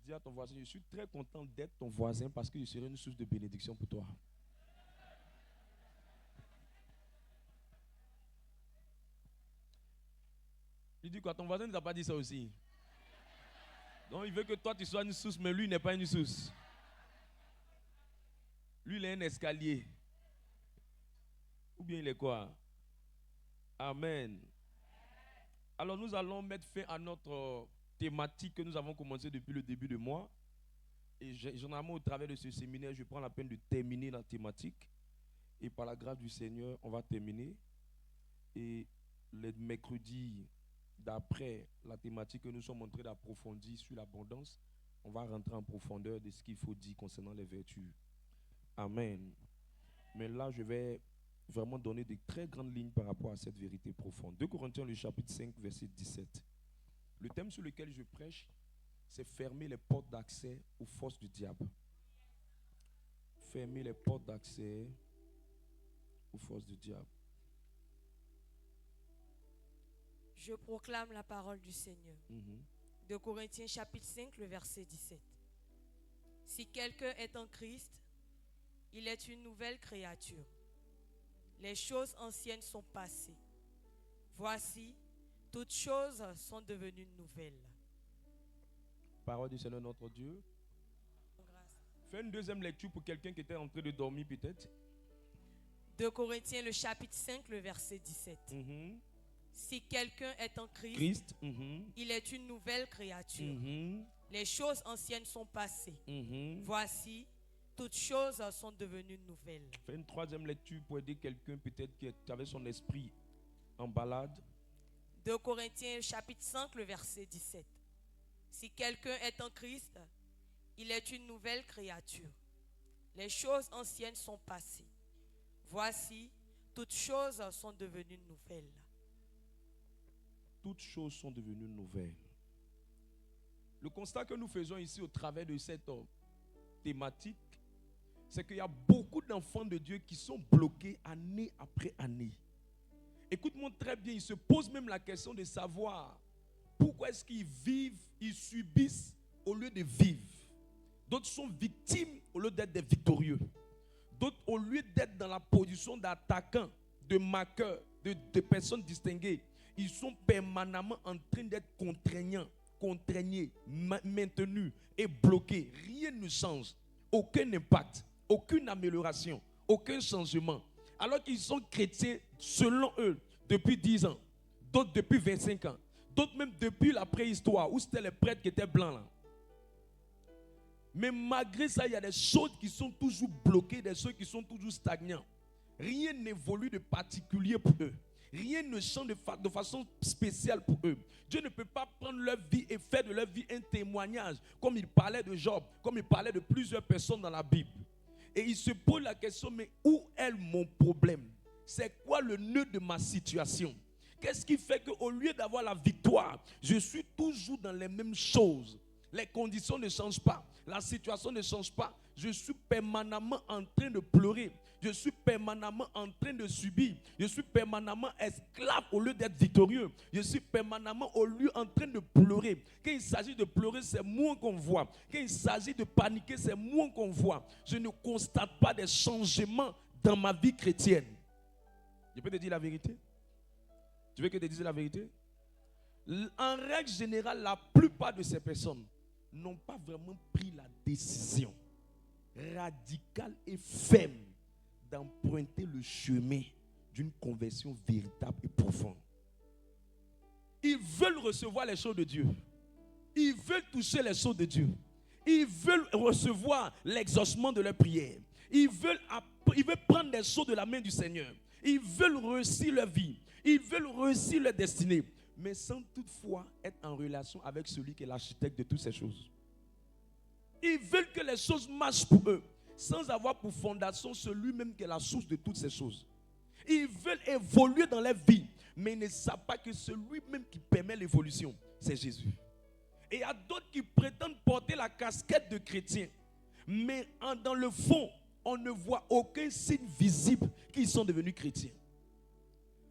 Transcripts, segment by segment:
Dis à ton voisin, je suis très content d'être ton voisin parce que je serai une source de bénédiction pour toi. Il dit quoi? Ton voisin ne t'a pas dit ça aussi? Donc il veut que toi tu sois une source, mais lui n'est pas une source. Lui il est un escalier. Ou bien il est quoi? Amen. Alors nous allons mettre fin à notre thématique que nous avons commencé depuis le début du mois. Et généralement au travers de ce séminaire, je prends la peine de terminer la thématique. Et par la grâce du Seigneur, on va terminer. Et le mercredi d'après la thématique que nous sommes en train d'approfondir sur l'abondance, on va rentrer en profondeur de ce qu'il faut dire concernant les vertus. Amen. Mais là, je vais vraiment donner de très grandes lignes par rapport à cette vérité profonde. 2 Corinthiens, le chapitre 5, verset 17. Le thème sur lequel je prêche, c'est fermer les portes d'accès aux forces du diable. Fermer les portes d'accès aux forces du diable. Je proclame la parole du Seigneur. 2 Corinthiens chapitre 5, le verset 17. Si quelqu'un est en Christ, il est une nouvelle créature. Les choses anciennes sont passées. Voici, toutes choses sont devenues nouvelles. Parole du Seigneur notre Dieu. Fais une deuxième lecture pour quelqu'un qui était en train de dormir peut-être. 2 Corinthiens le chapitre 5, le verset 17. Si quelqu'un est en Christ, il est une nouvelle créature. Les choses anciennes sont passées. Voici, toutes choses sont devenues nouvelles. Fais une troisième lecture pour aider quelqu'un peut-être qui avait son esprit en balade. 2 Corinthiens chapitre 5, le verset 17. Si quelqu'un est en Christ, il est une nouvelle créature. Les choses anciennes sont passées. Voici, toutes choses sont devenues nouvelles. Toutes choses sont devenues nouvelles. Le constat que nous faisons ici au travers de cette thématique, c'est qu'il y a beaucoup d'enfants de Dieu qui sont bloqués année après année. Écoute-moi très bien, ils se posent même la question de savoir pourquoi est-ce qu'ils vivent, ils subissent au lieu de vivre. D'autres sont victimes au lieu d'être des victorieux. D'autres, au lieu d'être dans la position d'attaquants, de marqueurs, de personnes distinguées, ils sont permanemment en train d'être contraignés, maintenus et bloqués. Rien ne change. Aucun impact, aucune amélioration, aucun changement. Alors qu'ils sont chrétiens selon eux depuis 10 ans, d'autres depuis 25 ans, d'autres même depuis la préhistoire où c'était les prêtres qui étaient blancs là. Mais malgré ça, il y a des choses qui sont toujours bloquées, des choses qui sont toujours stagnantes. Rien n'évolue de particulier pour eux. Rien ne change de façon spéciale pour eux. Dieu ne peut pas prendre leur vie et faire de leur vie un témoignage, comme il parlait de Job, comme il parlait de plusieurs personnes dans la Bible. Et il se pose la question, mais où est mon problème? C'est quoi le nœud de ma situation? Qu'est-ce qui fait qu'au lieu d'avoir la victoire, je suis toujours dans les mêmes choses? Les conditions ne changent pas, la situation ne change pas. Je suis permanemment en train de pleurer. Je suis permanemment en train de subir. Je suis permanemment esclave au lieu d'être victorieux. Je suis permanemment au lieu en train de pleurer. Quand il s'agit de pleurer, c'est moi qu'on voit. Quand il s'agit de paniquer, c'est moi qu'on voit. Je ne constate pas des changements dans ma vie chrétienne. Je peux te dire la vérité? Tu veux que je te dise la vérité? En règle générale, la plupart de ces personnes n'ont pas vraiment pris la décision radicale et ferme d'emprunter le chemin d'une conversion véritable et profonde. Ils veulent recevoir les choses de Dieu. Ils veulent toucher les choses de Dieu. Ils veulent recevoir l'exaucement de leur prière. Ils veulent prendre les choses de la main du Seigneur. Ils veulent réussir leur vie. Ils veulent réussir leur destinée. Mais sans toutefois être en relation avec celui qui est l'architecte de toutes ces choses. Ils veulent que les choses marchent pour eux, sans avoir pour fondation celui-même qui est la source de toutes ces choses. Ils veulent évoluer dans leur vie, mais ils ne savent pas que celui-même qui permet l'évolution, c'est Jésus. Et il y a d'autres qui prétendent porter la casquette de chrétien, mais dans le fond, on ne voit aucun signe visible qu'ils sont devenus chrétiens.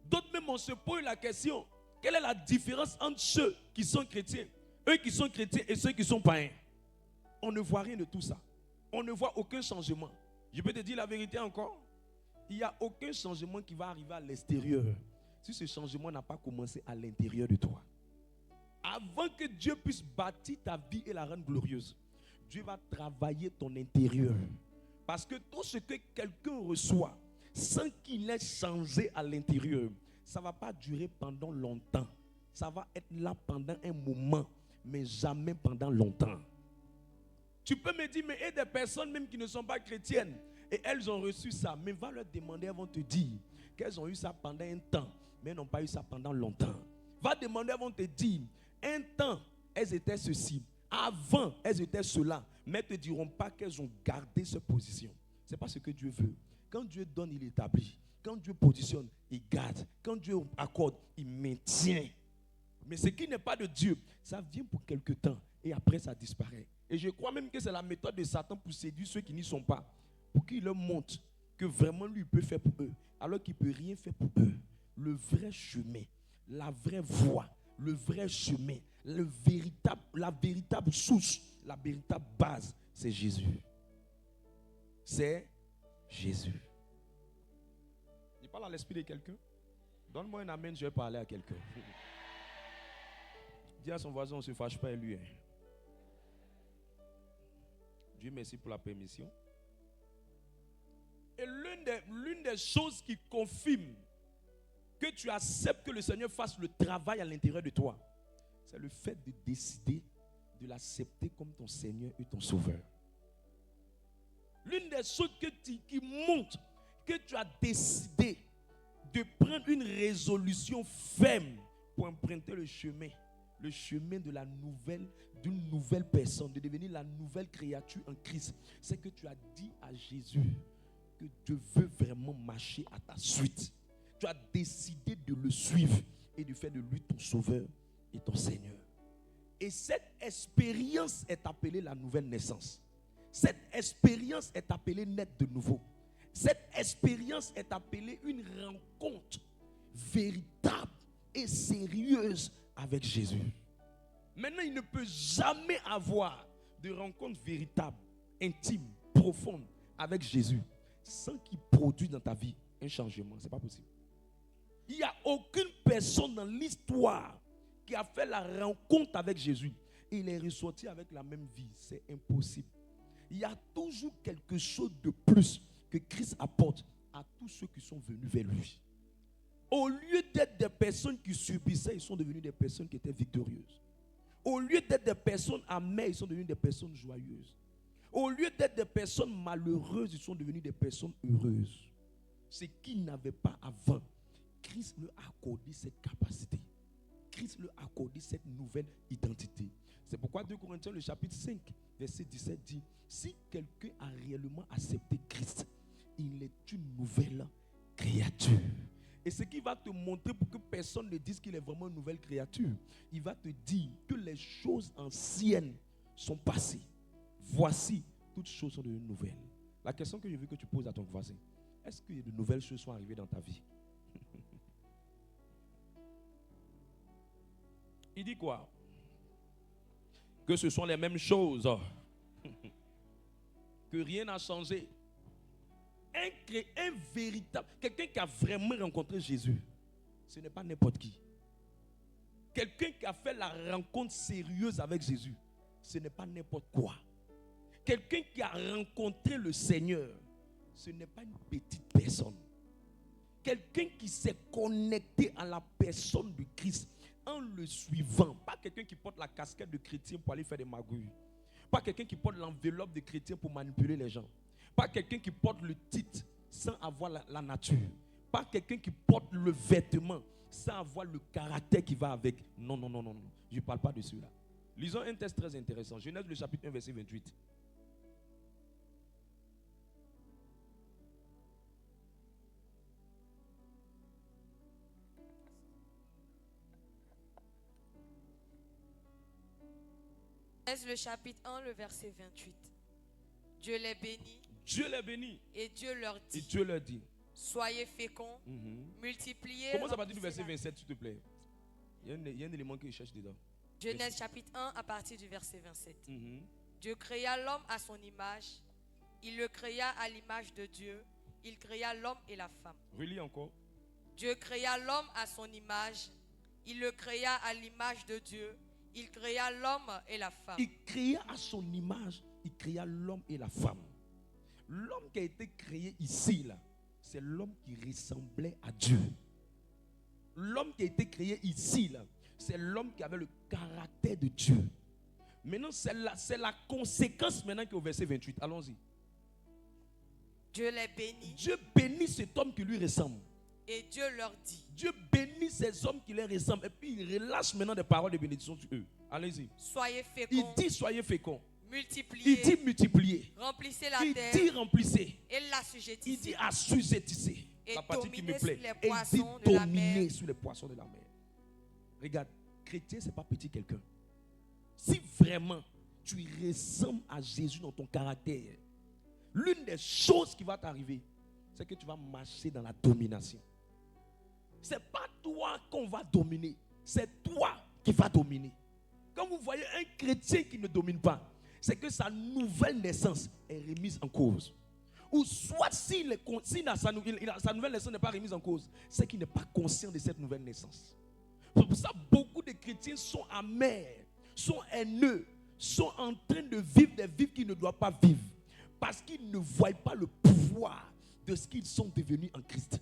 D'autres même, on se pose la question, quelle est la différence entre ceux qui sont chrétiens, eux qui sont chrétiens et ceux qui sont païens? on ne voit rien de tout ça. On ne voit aucun changement. Je peux te dire la vérité encore. Il n'y a aucun changement qui va arriver à l'extérieur si ce changement n'a pas commencé à l'intérieur de toi. Avant que Dieu puisse bâtir ta vie et la rendre glorieuse, Dieu va travailler ton intérieur. Parce que tout ce que quelqu'un reçoit sans qu'il ait changé à l'intérieur, ça ne va pas durer pendant longtemps. Ça va être là pendant un moment, mais jamais pendant longtemps. Tu peux me dire, mais il y a des personnes même qui ne sont pas chrétiennes et elles ont reçu ça. Mais va leur demander, elles vont te dire qu'elles ont eu ça pendant un temps, mais elles n'ont pas eu ça pendant longtemps. Va demander, elles vont te dire, un temps, elles étaient ceci. Avant, elles étaient cela. Mais elles ne te diront pas qu'elles ont gardé cette position. Ce n'est pas ce que Dieu veut. Quand Dieu donne, il établit. Quand Dieu positionne, il garde. Quand Dieu accorde, il maintient. Mais ce qui n'est pas de Dieu, ça vient pour quelque temps et après ça disparaît. Et je crois même que c'est la méthode de Satan pour séduire ceux qui n'y sont pas. Pour qu'il leur montre que vraiment lui peut faire pour eux, alors qu'il ne peut rien faire pour eux. Le vrai chemin, la vraie voie, le vrai chemin, la véritable source, la véritable base, c'est Jésus. C'est Jésus. Il parle à l'esprit de quelqu'un. Donne-moi un amen, je vais parler à quelqu'un. Dis à son voisin, on ne se fâche pas avec lui. Dieu merci pour la permission. Et l'une des choses qui confirme que tu acceptes que le Seigneur fasse le travail à l'intérieur de toi, c'est le fait de décider de l'accepter comme ton Seigneur et ton Sauveur. L'une des choses qui montre que tu as décidé de prendre une résolution ferme pour emprunter le chemin d'une nouvelle personne, de devenir la nouvelle créature en Christ, c'est que tu as dit à Jésus que Dieu veut vraiment marcher à ta suite. Tu as décidé de le suivre et de faire de lui ton sauveur et ton Seigneur. Et cette expérience est appelée la nouvelle naissance. Cette expérience est appelée naître de nouveau. Cette expérience est appelée une rencontre véritable et sérieuse avec Jésus. Maintenant, il ne peut jamais avoir de rencontre véritable, intime, profonde avec Jésus sans qu'il produise dans ta vie un changement. Ce n'est pas possible. Il n'y a aucune personne dans l'histoire qui a fait la rencontre avec Jésus et il est ressorti avec la même vie. C'est impossible. Il y a toujours quelque chose de plus que Christ apporte à tous ceux qui sont venus vers lui. Au lieu d'être des personnes qui subissaient, ils sont devenus des personnes qui étaient victorieuses. Au lieu d'être des personnes amères, ils sont devenus des personnes joyeuses. Au lieu d'être des personnes malheureuses, ils sont devenus des personnes heureuses. Ce qu'ils n'avaient pas avant, Christ leur a accordé cette capacité. Christ leur a accordé cette nouvelle identité. C'est pourquoi 2 Corinthiens, le chapitre 5, verset 17 dit, si quelqu'un a réellement accepté Christ, il est une nouvelle créature. Et ce qui va te montrer pour que personne ne dise qu'il est vraiment une nouvelle créature, il va te dire que les choses anciennes sont passées. Voici, toutes choses sont devenues nouvelles. La question que je veux que tu poses à ton voisin, est-ce que de nouvelles choses sont arrivées dans ta vie? Il dit quoi? Que ce sont les mêmes choses. Que rien n'a changé. Un véritable, quelqu'un qui a vraiment rencontré Jésus, ce n'est pas n'importe qui. Quelqu'un qui a fait la rencontre sérieuse avec Jésus, ce n'est pas n'importe quoi. Quelqu'un qui a rencontré le Seigneur, ce n'est pas une petite personne. Quelqu'un qui s'est connecté à la personne de Christ en le suivant. Pas quelqu'un qui porte la casquette de chrétien pour aller faire des magouilles. Pas quelqu'un qui porte l'enveloppe de chrétien pour manipuler les gens. Pas quelqu'un qui porte le titre sans avoir la nature. Pas quelqu'un qui porte le vêtement sans avoir le caractère qui va avec. Non, non, non, non, non. Je ne parle pas de cela. Lisons un texte très intéressant. Genèse le chapitre 1, verset 28. Genèse le chapitre 1, le verset 28. Dieu les bénit. Dieu les bénit. Et Dieu leur dit. Et Dieu leur dit. Soyez féconds, multipliez. Commence à partir du verset 27, s'il te plaît. Il y a un élément que je cherche dedans. Genèse chapitre 1 à partir du verset 27. Dieu créa l'homme à son image. Il le créa à l'image de Dieu. Il créa l'homme et la femme. Relis encore. Dieu créa l'homme à son image. Il le créa à l'image de Dieu. Il créa l'homme et la femme. Il créa à son image, il créa l'homme et la femme. L'homme qui a été créé ici, là, c'est l'homme qui ressemblait à Dieu. L'homme qui a été créé ici, là, c'est l'homme qui avait le caractère de Dieu. Maintenant, c'est la conséquence maintenant qui est au verset 28. Allons-y. Dieu les bénit. Dieu bénit cet homme qui lui ressemble. Et Dieu leur dit. Dieu bénit ces hommes qui leur ressemblent. Et puis il relâche maintenant des paroles de bénédiction sur eux. Allez-y. Soyez féconds. Il dit soyez féconds. Multipliez. Il dit multipliez. Remplissez la Il terre. dit remplissez. Et l'assujettissez. Il dit assujettissez. Et La partie qui me dominez plaît. sur les Et il dit poissons de la dominer mer. sur les poissons de la mer. Regarde, chrétien, c'est pas petit quelqu'un. Si vraiment tu ressembles à Jésus dans ton caractère, l'une des choses qui va t'arriver, c'est que tu vas marcher dans la domination. C'est pas toi qu'on va dominer, c'est toi qui vas dominer. Quand vous voyez un chrétien qui ne domine pas, c'est que sa nouvelle naissance est remise en cause. Ou soit sa nouvelle naissance n'est pas remise en cause, c'est qu'il n'est pas conscient de cette nouvelle naissance. C'est pour ça que beaucoup de chrétiens sont amers, sont haineux, sont en train de vivre des vies qu'ils ne doivent pas vivre. Parce qu'ils ne voient pas le pouvoir de ce qu'ils sont devenus en Christ.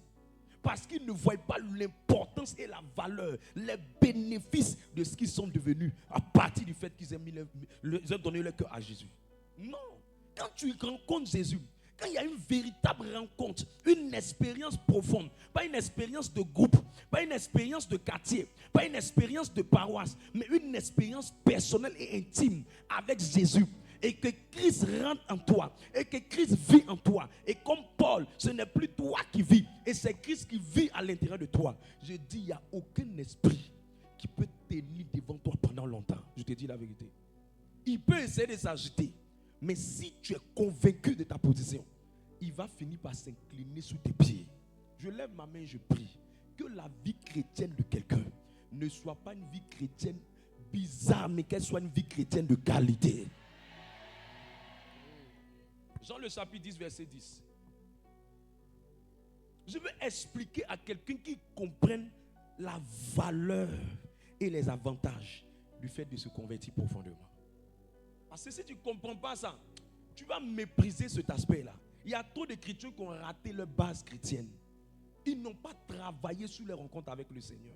Parce qu'ils ne voient pas l'importance et la valeur, les bénéfices de ce qu'ils sont devenus à partir du fait qu'ils ont donné leur cœur à Jésus. Non. Quand tu rencontres Jésus, quand il y a une véritable rencontre, une expérience profonde, pas une expérience de groupe, pas une expérience de quartier, pas une expérience de paroisse, mais une expérience personnelle et intime avec Jésus, et que Christ rentre en toi, et que Christ vit en toi, et comme Paul, ce n'est plus toi qui vis, et c'est Christ qui vit à l'intérieur de toi. Je dis, il n'y a aucun esprit qui peut tenir devant toi pendant longtemps. Je te dis la vérité. Il peut essayer de s'agiter, mais si tu es convaincu de ta position, il va finir par s'incliner sous tes pieds. Je lève ma main et je prie que la vie chrétienne de quelqu'un ne soit pas une vie chrétienne bizarre, mais qu'elle soit une vie chrétienne de qualité. Jean le chapitre 10, verset 10. Je veux expliquer à quelqu'un qui comprenne la valeur et les avantages du fait de se convertir profondément. Parce que si tu ne comprends pas ça, tu vas mépriser cet aspect-là. Il y a trop de chrétiens qui ont raté leur base chrétienne. Ils n'ont pas travaillé sur les rencontres avec le Seigneur.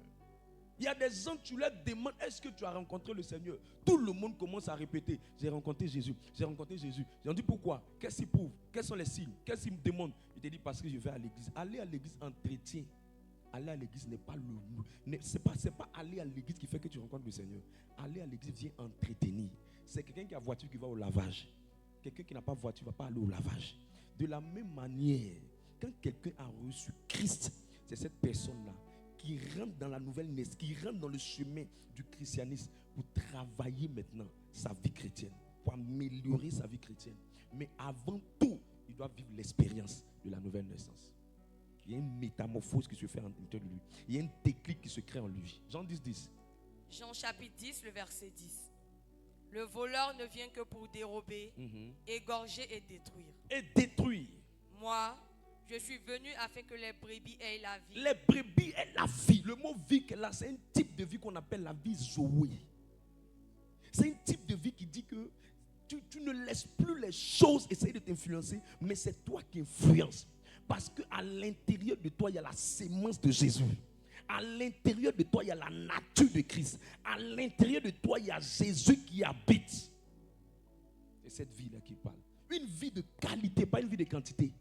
Il y a des gens, tu leur demandes, est-ce que tu as rencontré le Seigneur? Tout le monde commence à répéter, j'ai rencontré Jésus, j'ai rencontré Jésus. J'ai dit pourquoi? Qu'est-ce qu'il prouve? Quels sont les signes? Qu'est-ce qu'il me demande? Il te dit parce que je vais à l'église. Aller à l'église entretient. Aller à l'église n'est pas c'est pas aller à l'église qui fait que tu rencontres le Seigneur. Aller à l'église vient entretenir. C'est quelqu'un qui a voiture qui va au lavage. Quelqu'un qui n'a pas voiture ne va pas aller au lavage. De la même manière, quand quelqu'un a reçu Christ, c'est cette personne-là qui rentre dans la nouvelle naissance, qui rentre dans le chemin du christianisme pour travailler maintenant sa vie chrétienne, pour améliorer sa vie chrétienne. Mais avant tout, il doit vivre l'expérience de la nouvelle naissance. Il y a une métamorphose qui se fait en l'intérieur de lui. Il y a un déclic qui se crée en lui. Jean 10, 10. Jean chapitre 10, le verset 10. Le voleur ne vient que pour dérober, égorger et détruire. Et détruire. Moi, je suis venu afin que les brebis aient la vie. Les brebis aient la vie. Le mot vie là, c'est un type de vie qu'on appelle la vie Zoé. C'est un type de vie qui dit que tu ne laisses plus les choses essayer de t'influencer, mais c'est toi qui influences. Parce qu'à l'intérieur de toi, il y a la sémence de Jésus. À l'intérieur de toi, il y a la nature de Christ. À l'intérieur de toi, il y a Jésus qui habite. C'est cette vie-là qui parle. Une vie de qualité, pas une vie de quantité.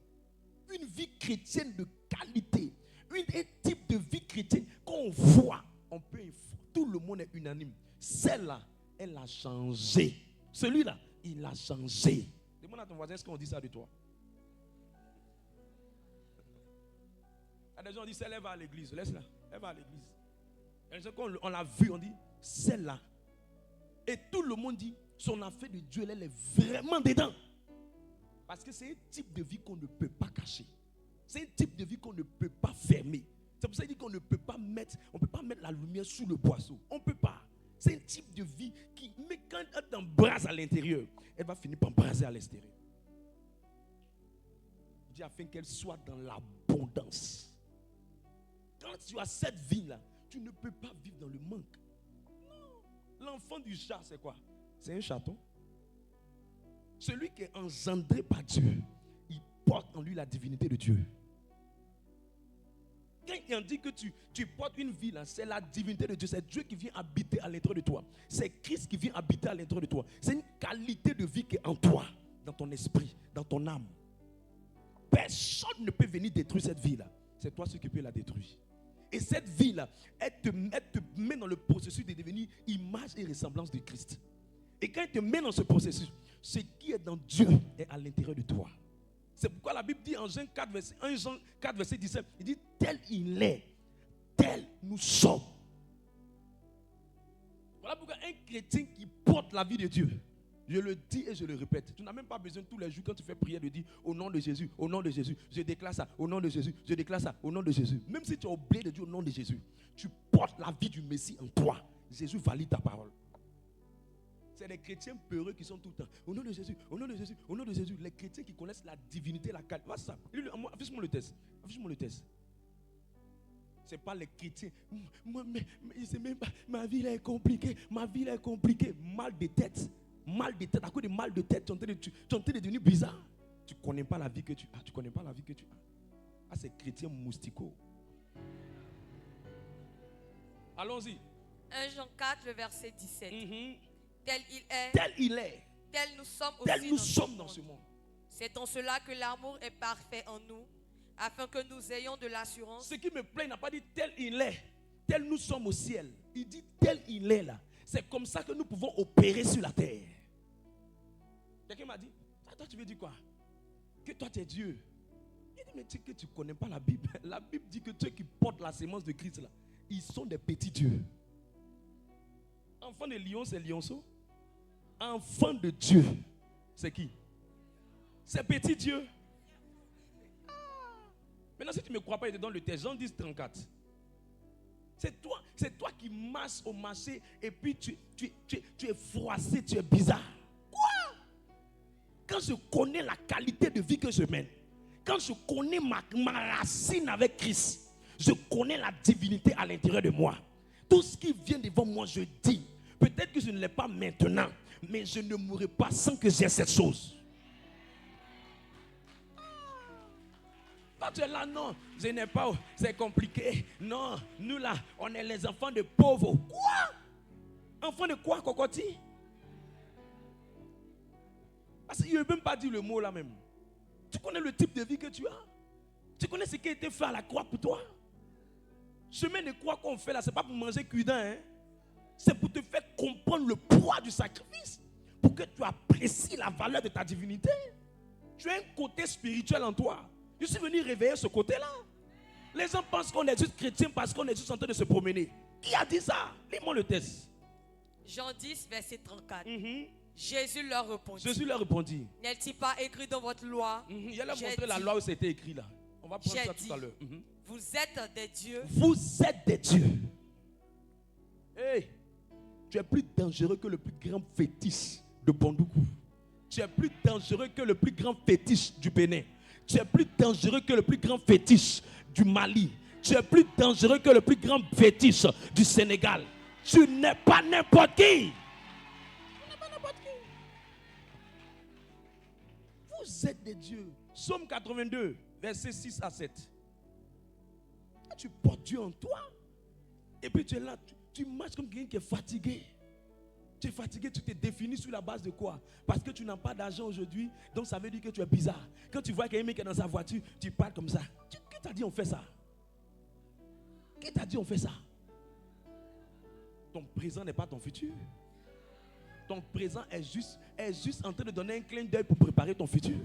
Une vie chrétienne de qualité. Un type de vie chrétienne qu'on voit. Tout le monde est unanime. Celle-là, elle a changé. Celui-là, il a changé. Demande à ton voisin, est-ce qu'on dit ça de toi? Il y a des gens qui disent, elle va à l'église. Laisse-la. Elle va à l'église. Il y a des gens, quand on l'a vu, on dit, celle-là. Et tout le monde dit, son affaire de Dieu, elle est vraiment dedans. Parce que c'est un type de vie qu'on ne peut pas cacher. C'est un type de vie qu'on ne peut pas fermer. C'est pour ça qu'il dit qu'on ne peut pas mettre, la lumière sous le boisseau. On ne peut pas. C'est un type de vie qui, mais quand elle t'embrase à l'intérieur, elle va finir par embraser à l'extérieur. Dieu afin qu'elle soit dans l'abondance. Quand tu as cette vie-là, tu ne peux pas vivre dans le manque. Non. L'enfant du chat, c'est quoi? C'est un chaton. Celui qui est engendré par Dieu, il porte en lui la divinité de Dieu. Quand il en dit que tu portes une vie là, c'est la divinité de Dieu. C'est Dieu qui vient habiter à l'intérieur de toi. C'est Christ qui vient habiter à l'intérieur de toi. C'est une qualité de vie qui est en toi, dans ton esprit, dans ton âme. Personne ne peut venir détruire cette vie là. C'est toi celui qui peut la détruire. Et cette vie là, elle te met dans le processus de devenir image et ressemblance de Christ. Et quand elle te met dans ce processus, ce qui est dans Dieu est à l'intérieur de toi. C'est pourquoi la Bible dit en Jean 4, verset 17, il dit tel il est, tel nous sommes. Voilà pourquoi un chrétien qui porte la vie de Dieu, je le dis et je le répète, tu n'as même pas besoin tous les jours quand tu fais prière de dire au nom de Jésus, je déclare ça, au nom de Jésus, je déclare ça, au nom de Jésus. Même si tu as oublié de dire au nom de Jésus, tu portes la vie du Messie en toi. Jésus valide ta parole. C'est les chrétiens peureux qui sont tout le temps. Au nom de Jésus, au nom de Jésus, au nom de Jésus. Les chrétiens qui connaissent la divinité, la qualité. Vois ça. Affiche-moi le test. Affiche-moi le test. Ce n'est pas les chrétiens. Moi, mais c'est même pas. Ma vie là est compliquée. Ma vie là est compliquée. Mal de tête. Mal de tête. À cause de mal de tête, tu es en train de devenir bizarre. Tu ne connais pas la vie que tu as. Tu connais pas la vie que tu as. Ah, c'est chrétien moustico. Allons-y. 1 Jean 4, le verset 17. Tel il est, tel nous sommes dans ce monde. C'est en cela que l'amour est parfait en nous, afin que nous ayons de l'assurance. Ce qui me plaît, il n'a pas dit tel il est, tel nous sommes au ciel. Il dit tel il est là. C'est comme ça que nous pouvons opérer sur la terre. Quelqu'un m'a dit, toi tu veux dire quoi? Que toi tu es Dieu. Il dit, mais tu sais que tu ne connais pas la Bible. La Bible dit que ceux qui portent la sémence de Christ là, ils sont des petits dieux. Enfant de lion, c'est lionceau. Enfant de Dieu, c'est qui? C'est petit Dieu. Maintenant, si tu ne me crois pas, il te donne le texte. Jean 10, 34. C'est toi qui marches au marché et puis tu es froissé, tu es bizarre. Quoi? Quand je connais la qualité de vie que je mène, quand je connais ma racine avec Christ, je connais la divinité à l'intérieur de moi. Tout ce qui vient devant moi, je dis. Peut-être que je ne l'ai pas maintenant, mais je ne mourrai pas sans que j'ai cette chose. Quand tu es là, non, je n'ai pas, c'est compliqué. Non, nous là, on est les enfants de pauvres. Quoi? Enfants de quoi, cocotti? Parce qu'il ne veut même pas dire le mot là même. Tu connais le type de vie que tu as? Tu connais ce qui a été fait à la croix pour toi? Chemin de croix qu'on fait là, ce n'est pas pour manger cuidin, hein? C'est pour te faire comprendre le poids du sacrifice. Pour que tu apprécies la valeur de ta divinité. Tu as un côté spirituel en toi. Je suis venu réveiller ce côté-là. Les gens pensent qu'on est juste chrétien parce qu'on est juste en train de se promener. Qui a dit ça? Lis-moi le texte. Jean 10, verset 34. Jésus leur répondit. N'est-il pas écrit dans votre loi? Il y a montré la loi où c'était écrit là. On va prendre ça tout à l'heure. Vous êtes des dieux. Vous êtes des dieux. Hey, tu es plus dangereux que le plus grand fétiche de Bondoukou. Tu es plus dangereux que le plus grand fétiche du Bénin. Tu es plus dangereux que le plus grand fétiche du Mali. Tu es plus dangereux que le plus grand fétiche du Sénégal. Tu n'es pas n'importe qui. Tu n'es pas n'importe qui. Vous êtes des dieux. Psaume 82, versets 6 à 7. Tu portes Dieu en toi. Et puis tu es là, tu marches comme quelqu'un qui est fatigué. Tu es fatigué, tu te définis sur la base de quoi? Parce que tu n'as pas d'argent aujourd'hui, donc ça veut dire que tu es bizarre. Quand tu vois quelqu'un qui est dans sa voiture, tu parles comme ça. Qui t'a dit on fait ça? Qui t'a dit on fait ça? Ton présent n'est pas ton futur. Ton présent est juste en train de donner un clin d'œil pour préparer ton futur.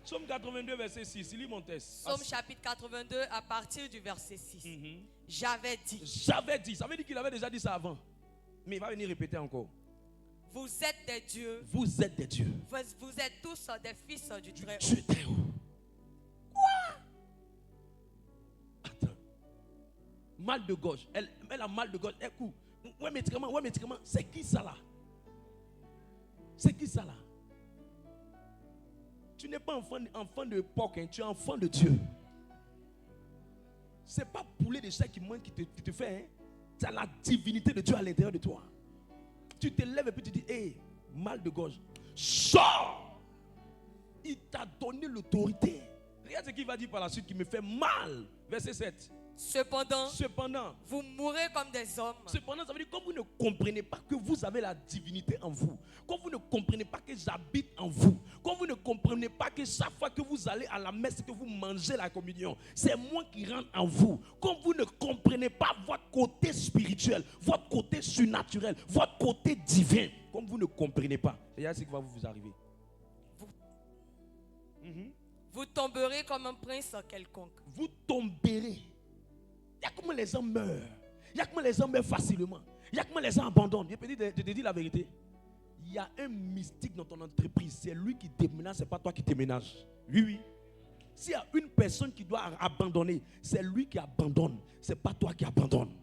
Psaume 82, verset 6. Lis mon texte. Psaume chapitre 82, à partir du verset 6. J'avais dit. J'avais dit. Ça veut dire qu'il avait déjà dit ça avant. Mais il va venir répéter encore. Vous êtes des dieux. Vous êtes des dieux. Vous êtes tous des fils du Très-Haut. Dieu Très-Haut. Quoi? Attends. mal de gorge. Elle a mal de gorge. Elle court. Ouais, médicament. C'est qui ça là? C'est qui ça là? Tu n'es pas enfant de porc, hein, tu es enfant de Dieu. C'est pas poulet de chair qui manque qui te fait. Hein. Tu as la divinité de Dieu à l'intérieur de toi. Tu te lèves et puis tu dis, hé, mal de gorge. Sors! Il t'a donné l'autorité. Regarde ce qu'il va dire par la suite qui me fait mal. Verset 7. Cependant, vous mourrez comme des hommes. Cependant, ça veut dire comme vous ne comprenez pas que vous avez la divinité en vous, comme vous ne comprenez pas que j'habite en vous, comme vous ne comprenez pas que chaque fois que vous allez à la messe, que vous mangez la communion, c'est moi qui rentre en vous, comme vous ne comprenez pas votre côté spirituel, votre côté surnaturel, votre côté divin, comme vous ne comprenez pas, regardez ce qui va vous arriver. Vous tomberez comme un prince quelconque. Vous tomberez. Il y a comment les gens meurent. Il y a comment les gens meurent facilement. Il y a comment les gens abandonnent. Je te dis la vérité. Il y a un mystique dans ton entreprise. C'est lui qui déménage, c'est pas toi qui déménages. Oui. S'il y a une personne qui doit abandonner, c'est lui qui abandonne. C'est pas toi qui abandonne.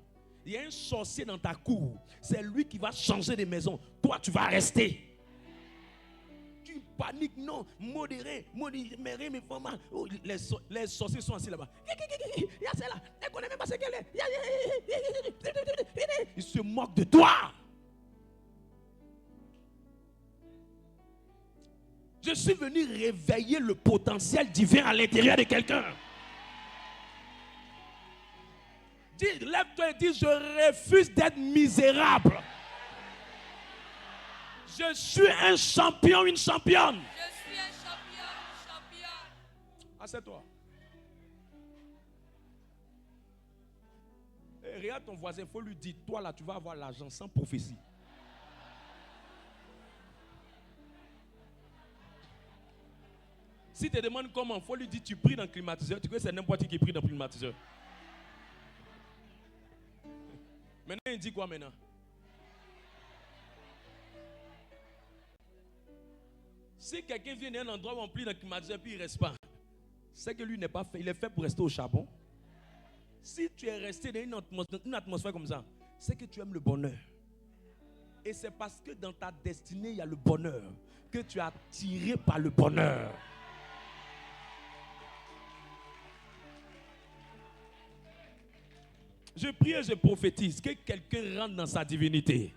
Il y a un sorcier dans ta cour. C'est lui qui va changer de maison. Toi, tu vas rester. Tu paniques, non, modéré, mes femmes, oh, les sorciers sont assis là-bas. Il y a celle-là, elle connaît même pas ce qu'elle est. Ils se moquent de toi. Je suis venu réveiller le potentiel divin à l'intérieur de quelqu'un. Dis, lève-toi et dis, je refuse d'être misérable. Je suis un champion, une championne. Je suis un champion, une championne. Assieds-toi. Regarde ton voisin, il faut lui dire, toi là, tu vas avoir l'argent sans prophétie. Si tu te demandes comment, il faut lui dire, tu pries dans le climatiseur. Tu sais que c'est n'importe qui prie dans le climatiseur. Maintenant, il dit quoi maintenant? Si quelqu'un vient d'un endroit où on plie dans le climatiseur et puis il ne reste pas, c'est que lui n'est pas fait. Il est fait pour rester au charbon. Si tu es resté dans une atmosphère comme ça, c'est que tu aimes le bonheur. Et c'est parce que dans ta destinée, il y a le bonheur que tu es attiré par le bonheur. Je prie et je prophétise que quelqu'un rentre dans sa divinité.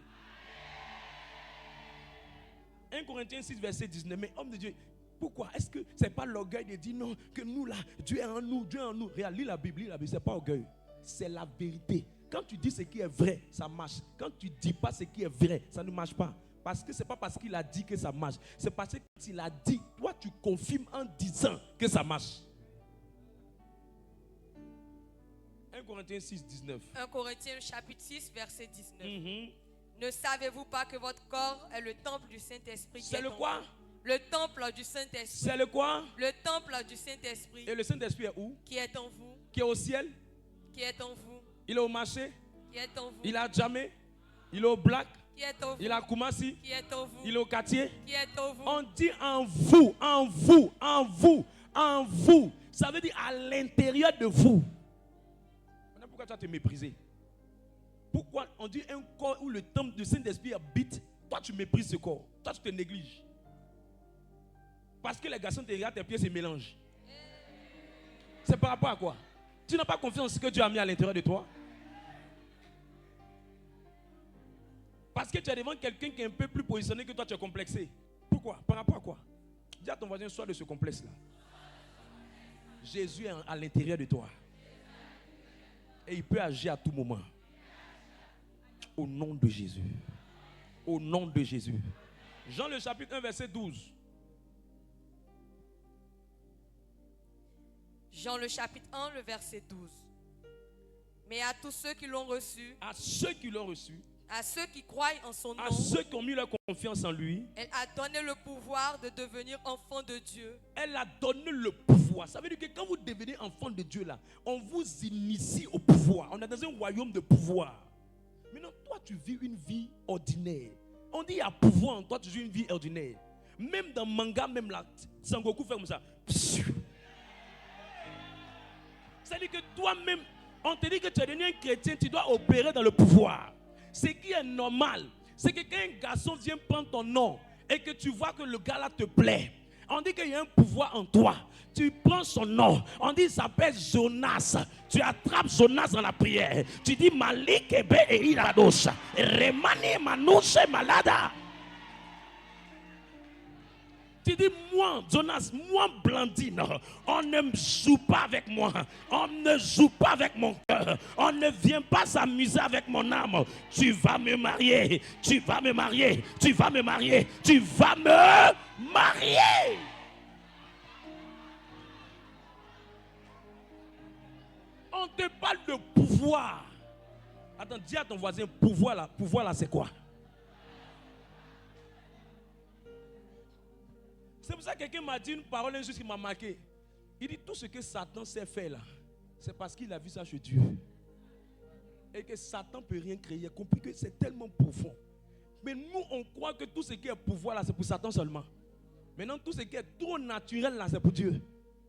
1 Corinthiens 6, verset 19. Mais homme de Dieu, pourquoi? Est-ce que ce n'est pas l'orgueil de dire non, que nous là, Dieu est en nous, Dieu est en nous. Regarde, lis la Bible, ce n'est pas orgueil. C'est la vérité. Quand tu dis ce qui est vrai, ça marche. Quand tu ne dis pas ce qui est vrai, ça ne marche pas. Parce que ce n'est pas parce qu'il a dit que ça marche. C'est parce qu'il a dit, toi tu confirmes en disant que ça marche. 1 Corinthiens 6, 19. 1 Corinthiens chapitre 6, verset 19. Ne savez-vous pas que votre corps est le temple du Saint-Esprit? C'est le quoi? Le temple du Saint-Esprit. C'est le quoi? Le temple du Saint-Esprit. Et le Saint-Esprit est où? Qui est en vous. Qui est au ciel? Qui est en vous. Il est au marché? Qui est en vous. Il est à Djamé? Il est au Black? Qui est en vous. Il est à Koumassi? Qui est en vous. Il est au quartier? Qui est en vous. On dit en vous, en vous, en vous, en vous. Ça veut dire à l'intérieur de vous. Maintenant, pourquoi tu vas te mépriser? Pourquoi on dit un corps où le temple du Saint-Esprit habite? Toi, tu méprises ce corps. Toi, tu te négliges. Parce que les garçons te regardent, tes pieds se mélangent. C'est par rapport à quoi? Tu n'as pas confiance en ce que Dieu a mis à l'intérieur de toi? Parce que tu es devant quelqu'un qui est un peu plus positionné que toi, tu es complexé. Pourquoi? Par rapport à quoi? Dis à ton voisin, sois de ce complexe-là. Jésus est à l'intérieur de toi. Et il peut agir à tout moment. Au nom de Jésus. Au nom de Jésus. Jean le chapitre 1 verset 12. Jean le chapitre 1 le verset 12. Mais à tous ceux qui l'ont reçu. À ceux qui l'ont reçu. À ceux qui croient en son nom. À ceux qui ont mis leur confiance en lui. Elle a donné le pouvoir de devenir enfant de Dieu. Elle a donné le pouvoir. Ça veut dire que quand vous devenez enfant de Dieu là, on vous initie au pouvoir. On est dans un royaume de pouvoir. Maintenant, toi, tu vis une vie ordinaire. On dit il y a pouvoir en toi, tu vis une vie ordinaire. Même dans manga, même là, Sangoku fait comme ça. C'est-à-dire que toi-même, On te dit que tu es devenu un chrétien, tu dois opérer dans le pouvoir. Ce qui est normal, c'est que quand un garçon vient prendre ton nom et que tu vois que le gars là te plaît, on dit qu'il y a un pouvoir en toi. Tu prends son nom. On dit qu'il s'appelle Jonas. Tu attrapes Jonas dans la prière. Tu dis Malik Ebe et Irados. Remani Manouche Malada. Tu dis, moi, Jonas, moi, Blandine, on ne joue pas avec moi. On ne joue pas avec mon cœur. On ne vient pas s'amuser avec mon âme. Tu vas me marier. Tu vas me marier. Tu vas me marier. Tu vas me marier. On te parle de pouvoir. Attends, dis à ton voisin, pouvoir là, c'est quoi? C'est pour ça que quelqu'un m'a dit une parole injuste qui m'a marqué. Il dit tout ce que Satan sait faire là, c'est parce qu'il a vu ça chez Dieu. Et que Satan ne peut rien créer. Il a compris que c'est tellement profond. Mais nous, on croit que tout ce qui est pouvoir là, c'est pour Satan seulement. Maintenant, tout ce qui est trop naturel là, c'est pour Dieu.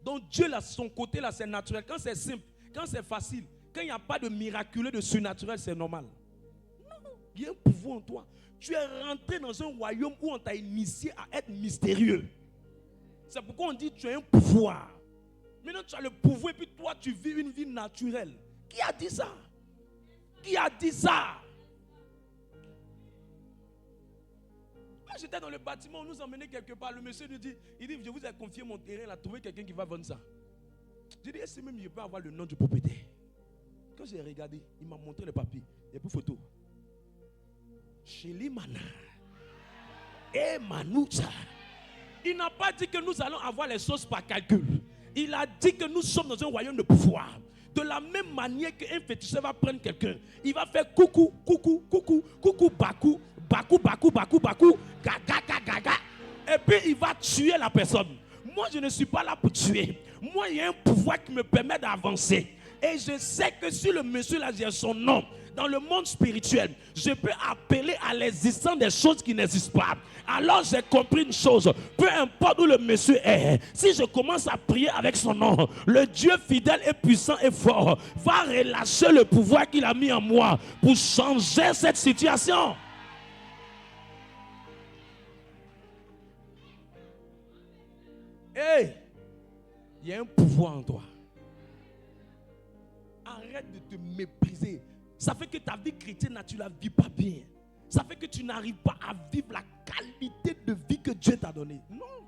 Donc Dieu là, son côté là, c'est naturel. Quand c'est simple, quand c'est facile, quand il n'y a pas de miraculeux, de surnaturel, c'est normal. Non, il y a un pouvoir en toi. Tu es rentré dans un royaume où on t'a initié à être mystérieux. C'est pourquoi on dit que tu as un pouvoir. Maintenant tu as le pouvoir et puis toi tu vis une vie naturelle. Qui a dit ça? Qui a dit ça? Moi j'étais dans le bâtiment, on nous emmenait quelque part. Le monsieur nous dit, il dit, je vous ai confié mon terrain, il a trouvé quelqu'un qui va vendre ça. J'ai dit, est-ce que même je peux avoir le nom du propriétaire? Quand j'ai regardé, il m'a montré le papier. Il y a plus de photo. Chéli Mana. Et Manoucha. Il n'a pas dit que nous allons avoir les choses par calcul. Il a dit que nous sommes dans un royaume de pouvoir. De la même manière qu'un féticheur va prendre quelqu'un, il va faire coucou, coucou, coucou, coucou, bakou, bakou, bakou, bakou, bakou, gaga, gaga, gaga. Et puis il va tuer la personne. Moi, je ne suis pas là pour tuer. Moi, il y a un pouvoir qui me permet d'avancer. Et je sais que si le monsieur là, j'ai son nom, dans le monde spirituel, je peux appeler à l'existence des choses qui n'existent pas. Alors j'ai compris une chose, peu importe où le monsieur est, si je commence à prier avec son nom, le Dieu fidèle et puissant et fort va relâcher le pouvoir qu'il a mis en moi pour changer cette situation. Hey, il y a un pouvoir en toi. Arrête de te mépriser. Ça fait que ta vie chrétienne, tu ne la vis pas bien. Ça fait que tu n'arrives pas à vivre la qualité de vie que Dieu t'a donnée. Non.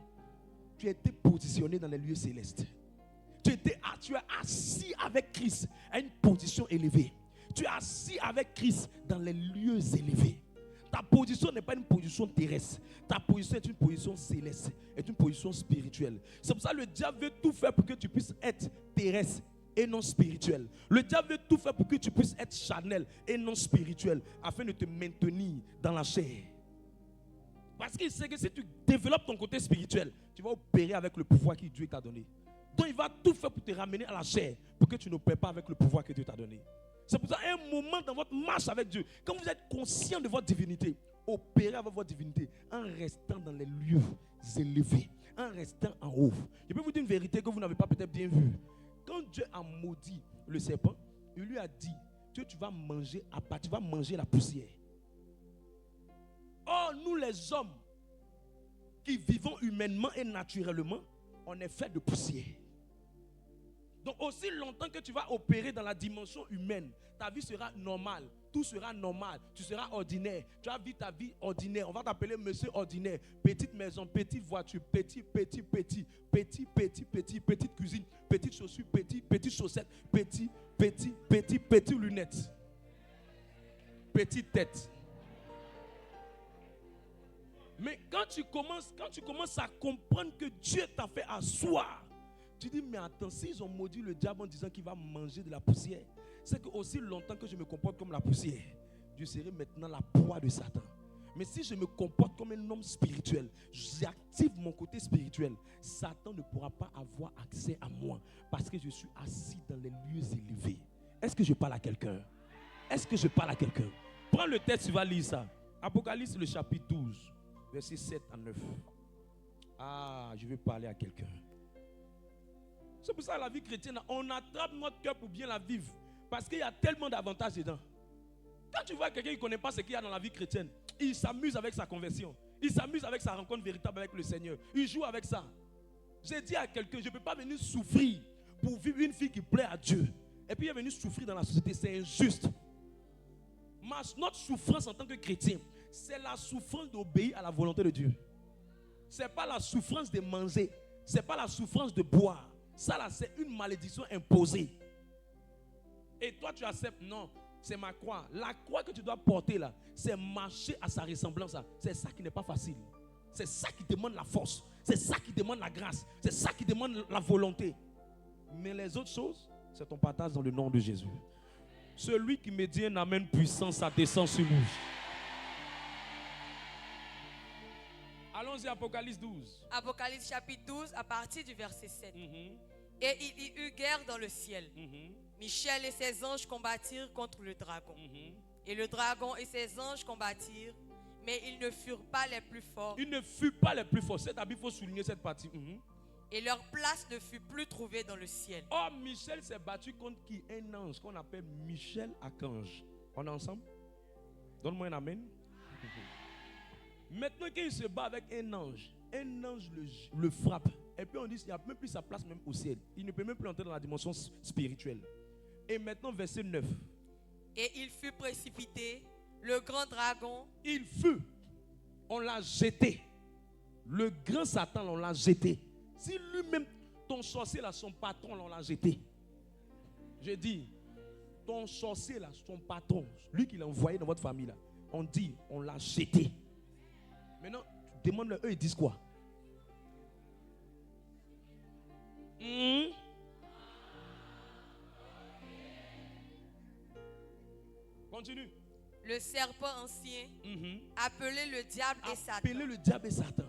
Tu as été positionné dans les lieux célestes. Tu es assis avec Christ à une position élevée. Tu es assis avec Christ dans les lieux élevés. Ta position n'est pas une position terrestre. Ta position est une position céleste, est une position spirituelle. C'est pour ça que le diable veut tout faire pour que tu puisses être terrestre et non spirituel. Le diable veut tout faire pour que tu puisses être charnel et non spirituel, afin de te maintenir dans la chair. Parce qu'il sait que si tu développes ton côté spirituel, tu vas opérer avec le pouvoir que Dieu t'a donné. Donc il va tout faire pour te ramener à la chair, pour que tu n'opères pas avec le pouvoir que Dieu t'a donné. C'est pour ça qu'à un moment dans votre marche avec Dieu, quand vous êtes conscient de votre divinité, opérez avec votre divinité en restant dans les lieux élevés, en restant en haut. Je peux vous dire une vérité que vous n'avez pas peut-être bien vue. Quand Dieu a maudit le serpent, il lui a dit, tu vas manger la poussière. Or, nous les hommes qui vivons humainement et naturellement, on est fait de poussière. Donc aussi longtemps que tu vas opérer dans la dimension humaine, ta vie sera normale, tout sera normal, tu seras ordinaire, tu vas vivre ta vie ordinaire, on va t'appeler monsieur ordinaire, petite maison, petite voiture, petite cuisine, petite chaussure, petite chaussette, petite lunettes, petite tête. Mais quand tu commences à comprendre que Dieu t'a fait asseoir, tu dis, mais attends, s'ils ont maudit le diable en disant qu'il va manger de la poussière, c'est que aussi longtemps que je me comporte comme la poussière, je serai maintenant la proie de Satan. Mais si je me comporte comme un homme spirituel, j'active mon côté spirituel, Satan ne pourra pas avoir accès à moi parce que je suis assis dans les lieux élevés. Est-ce que je parle à quelqu'un? Est-ce que je parle à quelqu'un? Prends le texte, tu vas lire ça. Apocalypse, le chapitre 12, versets 7 à 9. Ah, je vais parler à quelqu'un. C'est pour ça que la vie chrétienne, on attrape notre cœur pour bien la vivre. Parce qu'il y a tellement d'avantages dedans. Quand tu vois quelqu'un qui ne connaît pas ce qu'il y a dans la vie chrétienne, il s'amuse avec sa conversion. Il s'amuse avec sa rencontre véritable avec le Seigneur. Il joue avec ça. J'ai dit à quelqu'un, je ne peux pas venir souffrir pour vivre une vie qui plaît à Dieu. Et puis il est venu souffrir dans la société. C'est injuste. Notre souffrance en tant que chrétien, c'est la souffrance d'obéir à la volonté de Dieu. Ce n'est pas la souffrance de manger. Ce n'est pas la souffrance de boire. Ça là, c'est une malédiction imposée. Et toi tu acceptes, non, c'est ma croix. La croix que tu dois porter là, c'est marcher à sa ressemblance. C'est ça qui n'est pas facile. C'est ça qui demande la force. C'est ça qui demande la grâce. C'est ça qui demande la volonté. Mais les autres choses, c'est ton partage dans le nom de Jésus. Celui qui me dit un amen puissant, ça descend sur nous. Allons-y, Apocalypse 12. Apocalypse chapitre 12, à partir du verset 7. Et il y eut guerre dans le ciel. Michel et ses anges combattirent contre le dragon. Et le dragon et ses anges combattirent, mais ils ne furent pas les plus forts. Ils ne furent pas les plus forts. Il faut souligner cette partie. Et leur place ne fut plus trouvée dans le ciel. Oh, Michel s'est battu contre qui? Un ange qu'on appelle Michel Archange. On est ensemble? Donne-moi un amen. Maintenant qu'il se bat avec un ange le frappe. Et puis on dit qu'il n'y a même plus sa place même au ciel. Il ne peut même plus entrer dans la dimension spirituelle. Et maintenant verset 9. Et il fut précipité, le grand dragon. Il fut. On l'a jeté. Le grand Satan, on l'a jeté. Si lui-même, ton sorcier là, son patron, on l'a jeté. Je dis, ton sorcier là, son patron, lui qui l'a envoyé dans votre famille là, on dit, on l'a jeté. Maintenant, tu demandes eux, ils disent quoi? Continue. Le serpent ancien, appelé le diable et Satan. Appelé le diable et Satan.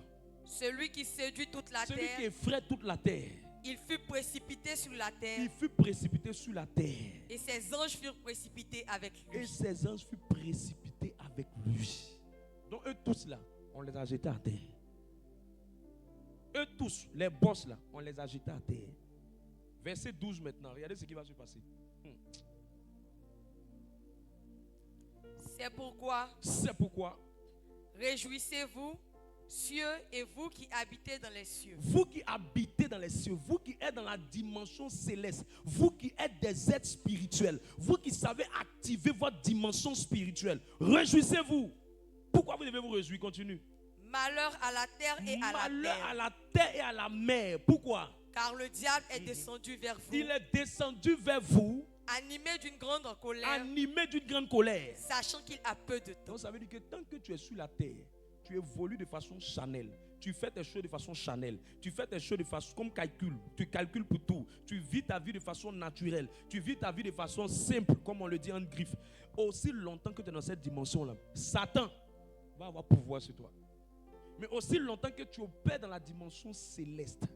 Celui qui séduit toute la terre. Celui qui effraie toute la terre. Il fut précipité sur la terre. Il fut précipité sur la terre. Et ses anges furent précipités avec lui. Et ses anges furent précipités avec lui. Donc eux tous là, on les a jetés à terre. Eux tous, les boss là, on les a jetés à terre. Verset 12 maintenant. Regardez ce qui va se passer. C'est pourquoi. Réjouissez-vous, cieux, et vous qui habitez dans les cieux. Vous qui habitez dans les cieux, vous qui êtes dans la dimension céleste, vous qui êtes des êtres spirituels, vous qui savez activer votre dimension spirituelle, réjouissez-vous. Pourquoi vous devez vous réjouir? Continue. Malheur à la terre et à la mer. Malheur à la terre et à la mer. Pourquoi? Car le diable est descendu vers vous. Il est descendu vers vous. Animé d'une grande colère. Animé d'une grande colère. Sachant qu'il a peu de temps. Donc ça veut dire que tant que tu es sur la terre, tu évolues de façon charnelle. Tu fais tes choses de façon charnelle. Tu fais tes choses de façon comme calcul. Tu calcules pour tout. Tu vis ta vie de façon naturelle. Tu vis ta vie de façon simple, comme on le dit en griffe. Aussi longtemps que tu es dans cette dimension-là, Satan va avoir pouvoir sur toi. Mais aussi longtemps que tu opères dans la dimension céleste,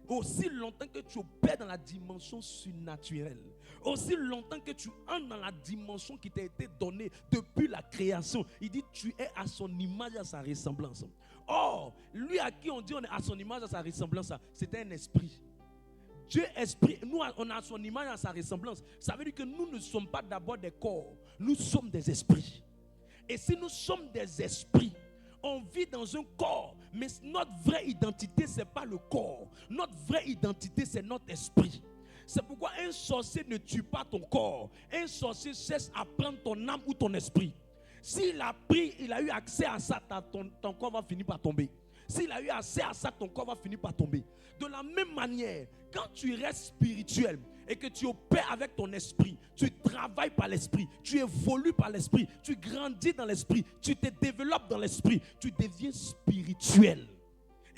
aussi longtemps que tu opères dans la dimension surnaturelle, aussi longtemps que tu entres dans la dimension qui t'a été donnée depuis la création, il dit tu es à son image et à sa ressemblance. Or, lui à qui on dit on est à son image et à sa ressemblance, c'est un esprit. Dieu est esprit, nous on a son image et à sa ressemblance. Ça veut dire que nous ne sommes pas d'abord des corps, nous sommes des esprits. Et si nous sommes des esprits, on vit dans un corps, mais notre vraie identité, ce n'est pas le corps. Notre vraie identité, c'est notre esprit. C'est pourquoi un sorcier ne tue pas ton corps. Un sorcier cherche à prendre ton âme ou ton esprit. S'il a pris, il a eu accès à ça, ton corps va finir par tomber. S'il a eu accès à ça, ton corps va finir par tomber. De la même manière, quand tu restes spirituel et que tu opères avec ton esprit, tu travailles par l'esprit, tu évolues par l'esprit, tu grandis dans l'esprit, tu te développes dans l'esprit, tu deviens spirituel.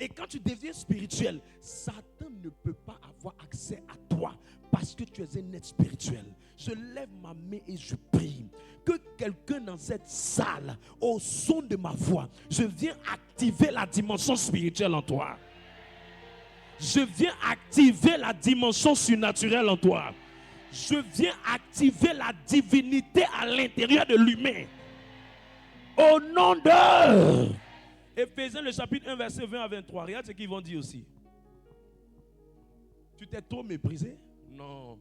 Et quand tu deviens spirituel, Satan ne peut pas avoir accès à toi parce que tu es un être spirituel. Je lève ma main et je prie que quelqu'un dans cette salle, au son de ma voix, je viens activer la dimension spirituelle en toi. Je viens activer la dimension surnaturelle en toi. Je viens activer la divinité à l'intérieur de l'humain. Au nom de Éphésiens le chapitre 1 verset 20 à 23. Regarde ce qu'ils vont dire aussi. Tu t'es trop méprisé? Non.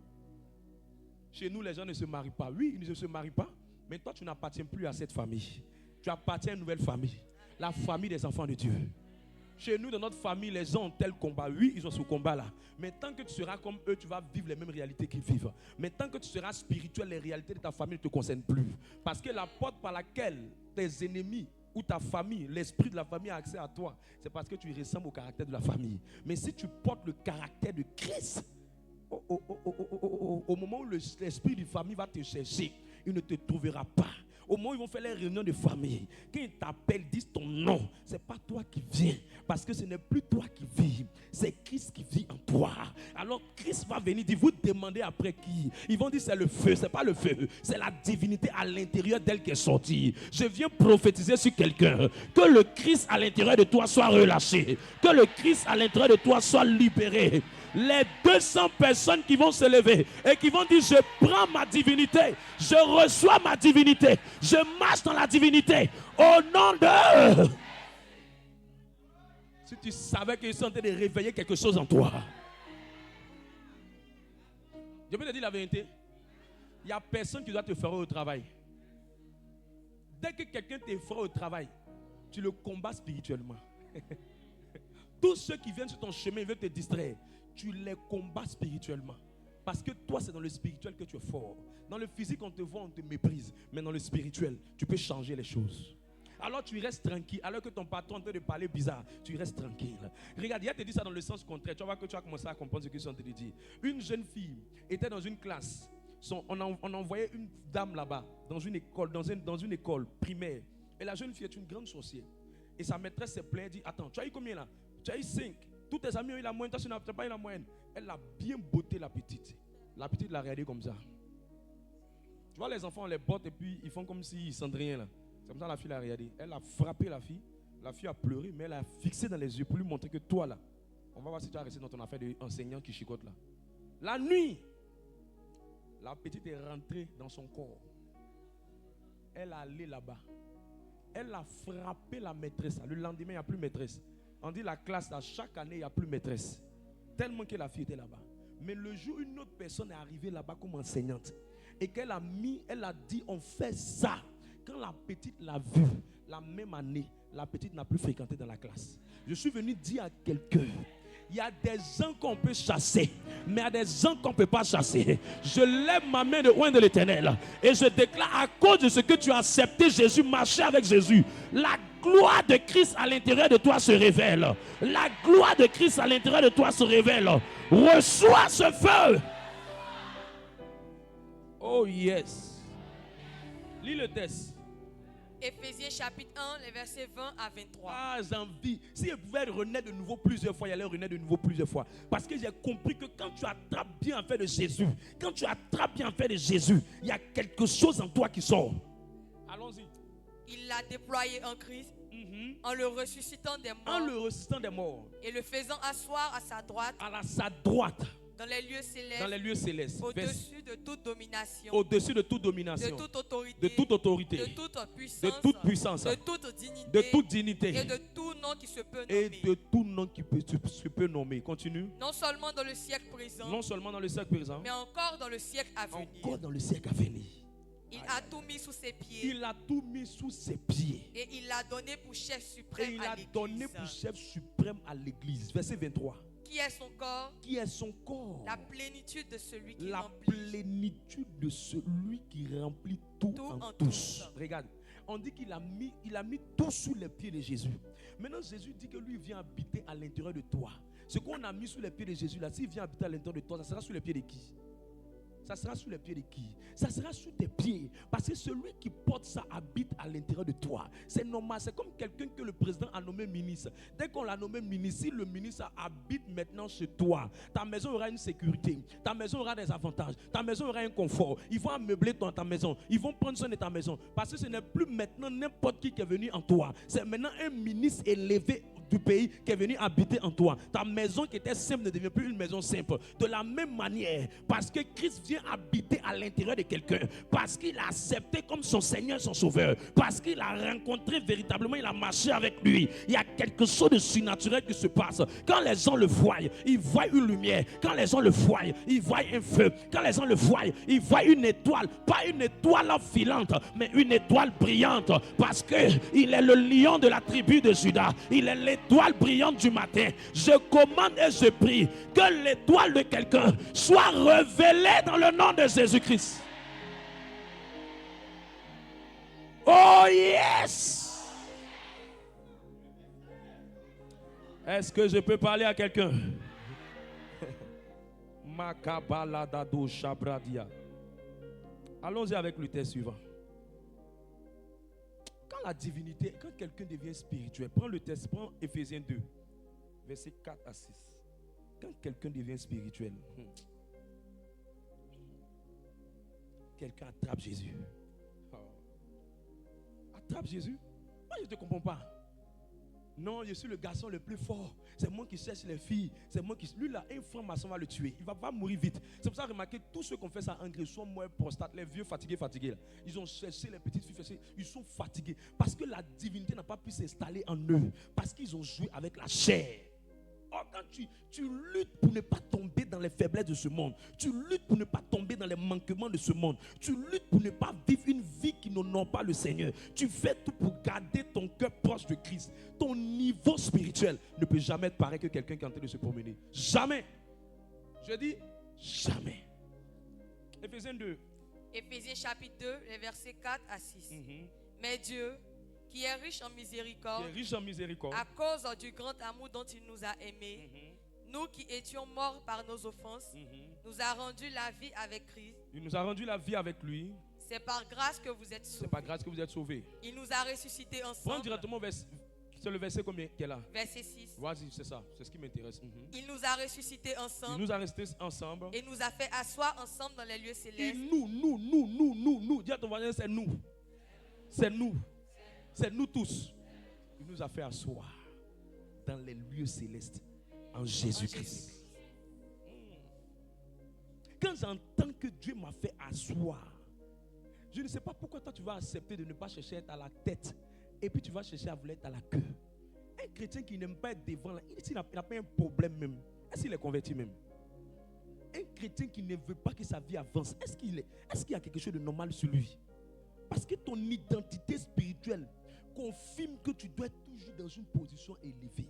Chez nous, les gens ne se marient pas. Oui, ils ne se marient pas. Mais toi, tu n'appartiens plus à cette famille. Tu appartiens à une nouvelle famille. La famille des enfants de Dieu. Chez nous, dans notre famille, les gens ont tel combat. Oui, ils ont ce combat-là. Mais tant que tu seras comme eux, tu vas vivre les mêmes réalités qu'ils vivent. Mais tant que tu seras spirituel, les réalités de ta famille ne te concernent plus. Parce que la porte par laquelle tes ennemis ou ta famille, l'esprit de la famille a accès à toi, c'est parce que tu ressembles au caractère de la famille. Mais si tu portes le caractère de Christ, au moment où l'esprit de famille va te chercher, il ne te trouvera pas. Au moment où ils vont faire les réunions de famille, quand ils t'appellent, disent ton nom, ce n'est pas toi qui viens. Parce que ce n'est plus toi qui vis, c'est Christ qui vit en toi. Alors Christ va venir dire, vous demandez après qui? Ils vont dire c'est le feu, ce n'est pas le feu, c'est la divinité à l'intérieur d'elle qui est sortie. Je viens prophétiser sur quelqu'un, que le Christ à l'intérieur de toi soit relâché, que le Christ à l'intérieur de toi soit libéré. Les 200 personnes qui vont se lever et qui vont dire, je prends ma divinité, je reçois ma divinité, je marche dans la divinité au nom de... Si tu savais qu'ils sont en train de réveiller quelque chose en toi. Je peux te dire la vérité. Il n'y a personne qui doit te faire au travail. Dès que quelqu'un te fera au travail, tu le combats spirituellement. Tous ceux qui viennent sur ton chemin, ils veulent te distraire. Tu les combats spirituellement. Parce que toi, c'est dans le spirituel que tu es fort. Dans le physique, on te voit, on te méprise. Mais dans le spirituel, tu peux changer les choses. Alors tu restes tranquille. Alors que ton patron est en train de parler bizarre, tu restes tranquille. Regarde, il te dit ça dans le sens contraire. Tu vas voir que tu vas commencer à comprendre ce qu'ils sont en train de dire. Une jeune fille était dans une classe. On envoyait une dame là-bas, dans une école, dans une école primaire. Et la jeune fille est une grande sorcière. Et sa maîtresse s'est plainte, dit, attends, tu as eu combien là? Tu as eu 5. Tous tes amis ont eu la moyenne, toi tu n'as pas eu la moyenne. Elle a bien botté la petite. La petite l'a regardée comme ça. Tu vois, les enfants, on les botte et puis ils font comme s'ils ne sentent rien là. C'est comme ça la fille l'a regardée. Elle a frappé la fille. La fille a pleuré, mais elle a fixé dans les yeux pour lui montrer que toi là, on va voir si tu as resté dans ton affaire d'enseignant qui chicote là. La nuit, la petite est rentrée dans son corps. Elle est allée là-bas. Elle a frappé la maîtresse. Le lendemain, il n'y a plus maîtresse. On dit la classe, là, chaque année, il n'y a plus maîtresse. Tellement que la fille était là-bas. Mais le jour où une autre personne est arrivée là-bas comme enseignante, et qu'elle a elle a dit, on fait ça. Quand la petite l'a vue, la même année, la petite n'a plus fréquenté dans la classe. Je suis venu dire à quelqu'un, il y a des gens qu'on peut chasser, mais il y a des gens qu'on ne peut pas chasser. Je lève ma main de loin de l'Éternel et je déclare, à cause de ce que tu as accepté Jésus, marcher avec Jésus, la gloire de Christ à l'intérieur de toi se révèle. La gloire de Christ à l'intérieur de toi se révèle. Reçois ce feu. Oh yes. Lis le texte. Éphésiens chapitre 1, les versets 20 à 23. Ah, j'envie. Si je pouvais renaître de nouveau plusieurs fois, il allait renaître de nouveau plusieurs fois. Parce que j'ai compris que quand tu attrapes bien en fait de Jésus, quand tu attrapes bien en fait de Jésus, il y a quelque chose en toi qui sort. Allons-y. Il l'a déployé en Christ, en le ressuscitant des morts. En le ressuscitant des morts. Et le faisant asseoir à sa droite. À sa droite. Dans les lieux célestes. Dans les lieux célestes. Au-dessus de toute domination. Au-dessus de toute domination. De toute autorité. De toute autorité. De toute puissance. De toute puissance. De toute dignité. De toute dignité. Et de tout nom qui se peut nommer. Et de tout nom qui se peut nommer. Continue. Non seulement dans le siècle présent. Non seulement dans le siècle présent. Mais encore dans le siècle à venir. Encore dans le siècle à venir. Il a tout mis sous ses pieds. Il a tout mis sous ses pieds. Et il l'a donné pour chef suprême à l'Église. Il a donné pour chef suprême à l'Église. Verset 23. Qui est son corps? Qui est son corps? La plénitude de celui qui la remplit. La plénitude de celui qui remplit tout en tous. Regarde, on dit qu'il a mis tout sous les pieds de Jésus. Maintenant, Jésus dit que lui vient habiter à l'intérieur de toi. Ce qu'on a mis sous les pieds de Jésus là, s'il vient habiter à l'intérieur de toi, ça sera sous les pieds de qui? Ça sera sous les pieds de qui? Ça sera sous tes pieds. Parce que celui qui porte ça habite à l'intérieur de toi. C'est normal. C'est comme quelqu'un que le président a nommé ministre. Dès qu'on l'a nommé ministre, si le ministre habite maintenant chez toi, ta maison aura une sécurité. Ta maison aura des avantages. Ta maison aura un confort. Ils vont ameubler ta maison. Ils vont prendre soin de ta maison. Parce que ce n'est plus maintenant n'importe qui est venu en toi. C'est maintenant un ministre élevé du pays qui est venu habiter en toi. Ta maison qui était simple ne devient plus une maison simple. De la même manière, parce que Christ vient habiter à l'intérieur de quelqu'un, parce qu'il a accepté comme son Seigneur, son Sauveur, parce qu'il a rencontré véritablement, il a marché avec lui, il y a quelque chose de surnaturel qui se passe. Quand les gens le voient, ils voient une lumière. Quand les gens le voient, ils voient un feu. Quand les gens le voient, ils voient une étoile. Pas une étoile filante, mais une étoile brillante, parce qu'il est le lion de la tribu de Juda. Il est l'étoile brillante du matin. Je commande et je prie que l'étoile de quelqu'un soit révélée dans le nom de Jésus-Christ. Oh yes! Est-ce que je peux parler à quelqu'un? Makabaladado Shabradia. Allons-y avec le texte suivant. Quand la divinité, quand quelqu'un devient spirituel, prends le texte, prends Éphésiens 2, versets 4 à 6. Quand quelqu'un devient spirituel, quelqu'un attrape Jésus. Attrape Jésus? Moi, je ne te comprends pas. Non, je suis le garçon le plus fort. C'est moi qui cherche les filles. C'est moi qui. Lui là, un franc-maçon va le tuer. Il va pas mourir vite. C'est pour ça que remarquez, tous ceux qui ont fait ça en Grèce sont morts prostate. Les vieux fatigués là. Ils ont cherché les petites filles. Ils sont fatigués. Parce que la divinité n'a pas pu s'installer en eux. Parce qu'ils ont joué avec la chair. Or, quand tu luttes pour ne pas tomber dans les faiblesses de ce monde, tu luttes pour ne pas tomber dans les manquements de ce monde, tu luttes pour ne pas vivre une vie qui n'honore pas le Seigneur, tu fais tout pour garder ton cœur proche de Christ. Ton niveau spirituel ne peut jamais être pareil que quelqu'un qui est en train de se promener. Jamais. Je dis jamais. Éphésiens 2. Éphésiens chapitre 2, les versets 4 à 6. Mais Dieu, qui est riche en miséricorde, à cause du grand amour dont il nous a aimés, nous qui étions morts par nos offenses, nous a rendu la vie avec Christ. Il nous a rendu la vie avec lui. C'est par grâce que vous êtes sauvés. C'est par grâce que vous êtes sauvés. Il nous a ressuscités ensemble. Prends directement c'est le verset combien qu'elle a? Verset 6. Vas-y, c'est ça, c'est ce qui m'intéresse. Il nous a ressuscités ensemble. Il nous a restés ensemble. Et nous a fait asseoir ensemble dans les lieux célestes. Et nous. Dis à ton voisin, c'est nous. C'est nous. C'est nous tous. Il nous a fait asseoir dans les lieux célestes en Jésus-Christ. Quand j'entends que Dieu m'a fait asseoir, je ne sais pas pourquoi toi tu vas accepter de ne pas chercher à être à la tête et puis tu vas chercher à vouloir être à la queue. Un chrétien qui n'aime pas être devant, il n'a pas un problème même. Est-ce qu'il est converti même? Un chrétien qui ne veut pas que sa vie avance, est-ce qu'il y a quelque chose de normal sur lui? Parce que ton identité spirituelle confirme que tu dois être toujours dans une position élevée.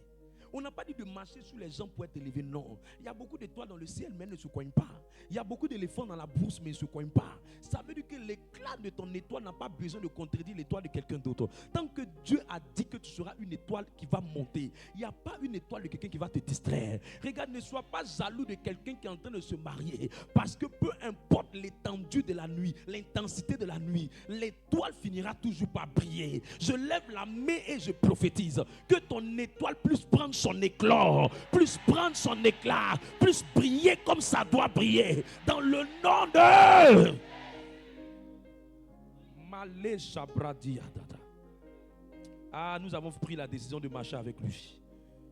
On n'a pas dit de marcher sur les gens pour être élevé, non. Il y a beaucoup d'étoiles dans le ciel, mais elles ne se coignent pas. Il y a beaucoup d'éléphants dans la bourse, mais ils ne se coignent pas. Ça veut dire que l'éclat de ton étoile n'a pas besoin de contredire l'étoile de quelqu'un d'autre. Tant que Dieu a dit que tu seras une étoile qui va monter, il n'y a pas une étoile de quelqu'un qui va te distraire. Regarde, ne sois pas jaloux de quelqu'un qui est en train de se marier, parce que peu importe l'étendue de la nuit, l'intensité de la nuit, l'étoile finira toujours par briller. Je lève la main et je prophétise que ton étoile puisse prendre son éclat, plus prendre son éclat, plus briller comme ça doit briller, dans le nom de Malé Shabradia. Ah, nous avons pris la décision de marcher avec lui.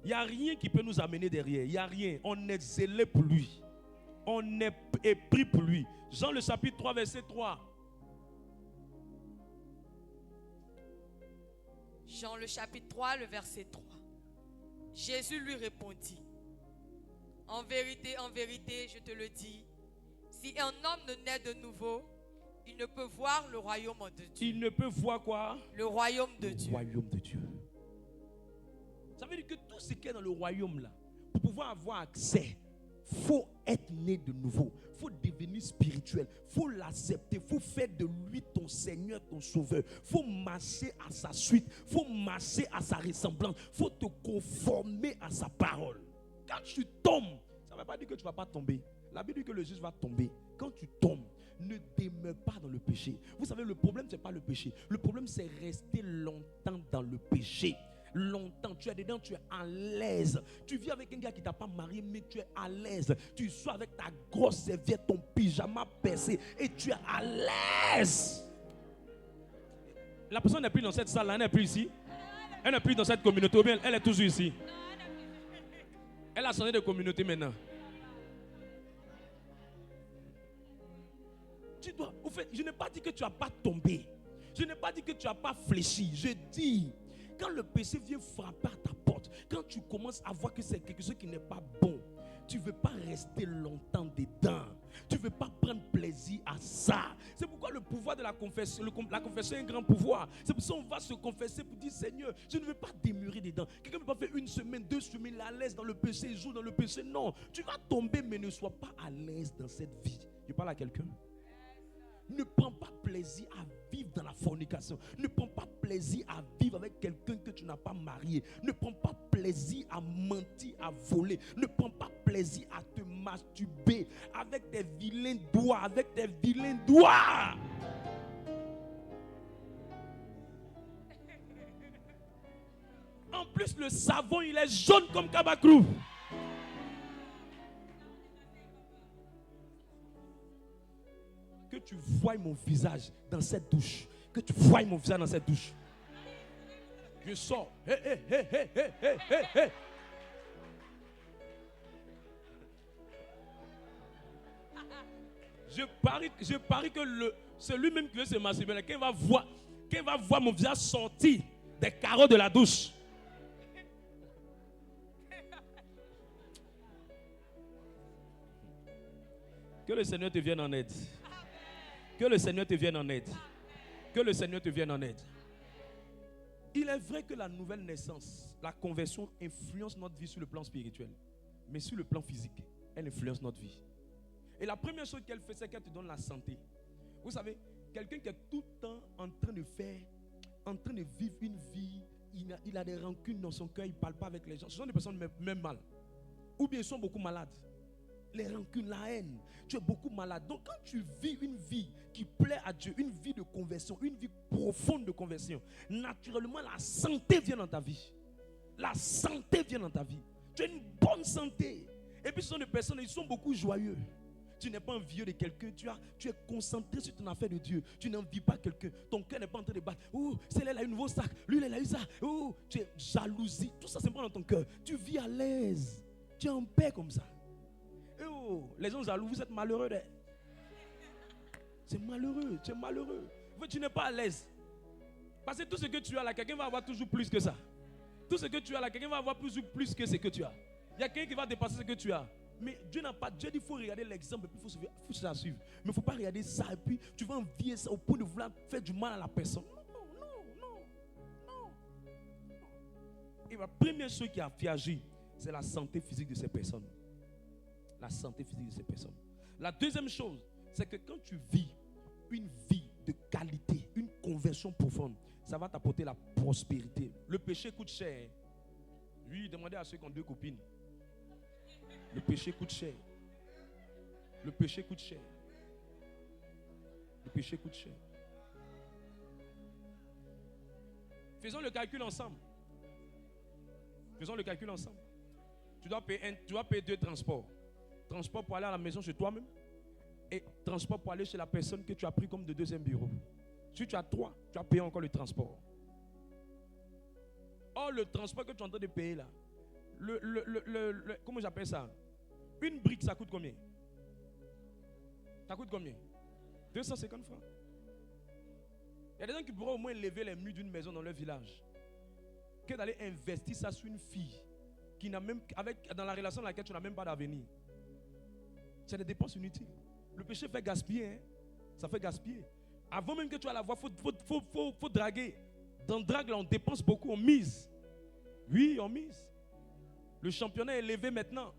Il n'y a rien qui peut nous amener derrière. Il n'y a rien. On est zélé pour lui. On est épris pour lui. Jean le chapitre 3 verset 3. Jean le chapitre 3 le verset 3. Jésus lui répondit: en vérité, je te le dis, si un homme ne naît de nouveau, il ne peut voir le royaume de Dieu. Il ne peut voir quoi? Le royaume de Dieu. Le royaume de Dieu. Ça veut dire que tout ce qui est dans le royaume là, pour pouvoir avoir accès, il faut être né de nouveau. Il faut devenir spirituel. Il faut l'accepter. Il faut faire de lui ton Seigneur, ton Sauveur. Il faut marcher à sa suite. Il faut marcher à sa ressemblance. Il faut te conformer à sa parole. Quand tu tombes, ça ne veut pas dire que tu ne vas pas tomber. La Bible dit que le juge va tomber. Quand tu tombes, ne demeure pas dans le péché. Vous savez, le problème, ce n'est pas le péché. Le problème, c'est rester longtemps dans le péché. Longtemps, tu es dedans, tu es à l'aise. Tu vis avec un gars qui ne t'a pas marié, mais tu es à l'aise. Tu sois avec ta grosse serviette, ton pyjama percé, et tu es à l'aise. La personne n'est plus dans cette salle, elle n'est plus ici. Elle n'est plus dans cette communauté, ou bien elle est toujours ici. Elle a changé de communauté maintenant. Tu dois, au fait, je n'ai pas dit que tu n'as pas tombé. Je n'ai pas dit que tu n'as pas fléchi. Je dis, quand le péché vient frapper à ta porte, quand tu commences à voir que c'est quelque chose qui n'est pas bon, tu ne veux pas rester longtemps dedans. Tu ne veux pas prendre plaisir à ça. C'est pourquoi le pouvoir de la confession, la confession est un grand pouvoir. C'est pour ça qu'on va se confesser pour dire, Seigneur, je ne veux pas demeurer dedans. Quelqu'un ne peut pas faire 1 semaine, 2 semaines, à l'aise dans le péché, joue dans le péché. Non, tu vas tomber, mais ne sois pas à l'aise dans cette vie. Je parle à quelqu'un. Ne prends pas plaisir à vivre dans la fornication. Ne prends pas plaisir à vivre avec quelqu'un que tu n'as pas marié. Ne prends pas plaisir à mentir, à voler. Ne prends pas plaisir à te masturber avec tes vilains doigts, avec tes vilains doigts. En plus, le savon, il est jaune comme Kabakrou. Que tu voies mon visage dans cette douche. Que tu voies mon visage dans cette douche. Je sors. Hé, hé, hé, hé, hé, hé, hé, hé. Je parie que c'est lui-même qui veut se masturber. Quand il va voir mon visage sortir des carreaux de la douche. Que le Seigneur te vienne en aide. Que le Seigneur te vienne en aide. Que le Seigneur te vienne en aide. Il est vrai que la nouvelle naissance, la conversion influence notre vie sur le plan spirituel. Mais sur le plan physique, elle influence notre vie. Et la première chose qu'elle fait, c'est qu'elle te donne la santé. Vous savez, quelqu'un qui est tout le temps en train de vivre une vie, il a des rancunes dans son cœur, il ne parle pas avec les gens. Ce sont des personnes même mal. Ou bien ils sont beaucoup malades. Les rancunes, la haine, tu es beaucoup malade. Donc quand tu vis une vie qui plaît à Dieu, une vie de conversion, une vie profonde de conversion, naturellement la santé vient dans ta vie. La santé vient dans ta vie. Tu as une bonne santé. Et puis ce sont des personnes, ils sont beaucoup joyeux. Tu n'es pas envieux de quelqu'un, tu es concentré sur ton affaire de Dieu. Tu n'envies pas quelqu'un. Ton cœur n'est pas en train de battre. Oh, celle-là a eu un nouveau sac, lui il a eu ça. Oh, tu es jalousie. Tout ça c'est pas dans ton cœur. Tu vis à l'aise. Tu es en paix comme ça. Oh, les gens jaloux, vous êtes malheureux. C'est malheureux, tu es malheureux. Tu n'es pas à l'aise. Parce que tout ce que tu as là, quelqu'un va avoir toujours plus que ça. Tout ce que tu as là, quelqu'un va avoir plus que ce que tu as. Il y a quelqu'un qui va dépasser ce que tu as. Mais Dieu n'a pas. Dieu dit qu'il faut regarder l'exemple et puis il faut se la suivre. Mais il ne faut pas regarder ça et puis tu vas envier ça au point de vouloir faire du mal à la personne. Non. Et la première chose qui a fait agir, c'est la santé physique de ces personnes. La santé physique de ces personnes. La deuxième chose, c'est que quand tu vis une vie de qualité, une conversion profonde, ça va t'apporter la prospérité. Le péché coûte cher. Oui, demandez à ceux qui ont 2 copines. Le péché coûte cher. Le péché coûte cher. Le péché coûte cher. Faisons le calcul ensemble. Faisons le calcul ensemble. Tu dois payer 2 transports. Transport pour aller à la maison chez toi-même et transport pour aller chez la personne que tu as pris comme de deuxième bureau. Si tu as 3, tu as payé encore le transport. Or, le transport que tu es en train de payer là, comment j'appelle ça? Une brique, ça coûte combien? Ça coûte combien? 250 francs. Il y a des gens qui pourraient au moins lever les murs d'une maison dans leur village que d'aller investir ça sur une fille qui n'a même, dans la relation dans laquelle tu n'as même pas d'avenir. C'est des dépenses inutiles. Le péché fait gaspiller. Hein? Ça fait gaspiller. Avant même que tu aies la voix, il faut draguer. Dans le drague, là, on dépense beaucoup, on mise. Oui, on mise. Le championnat est élevé maintenant.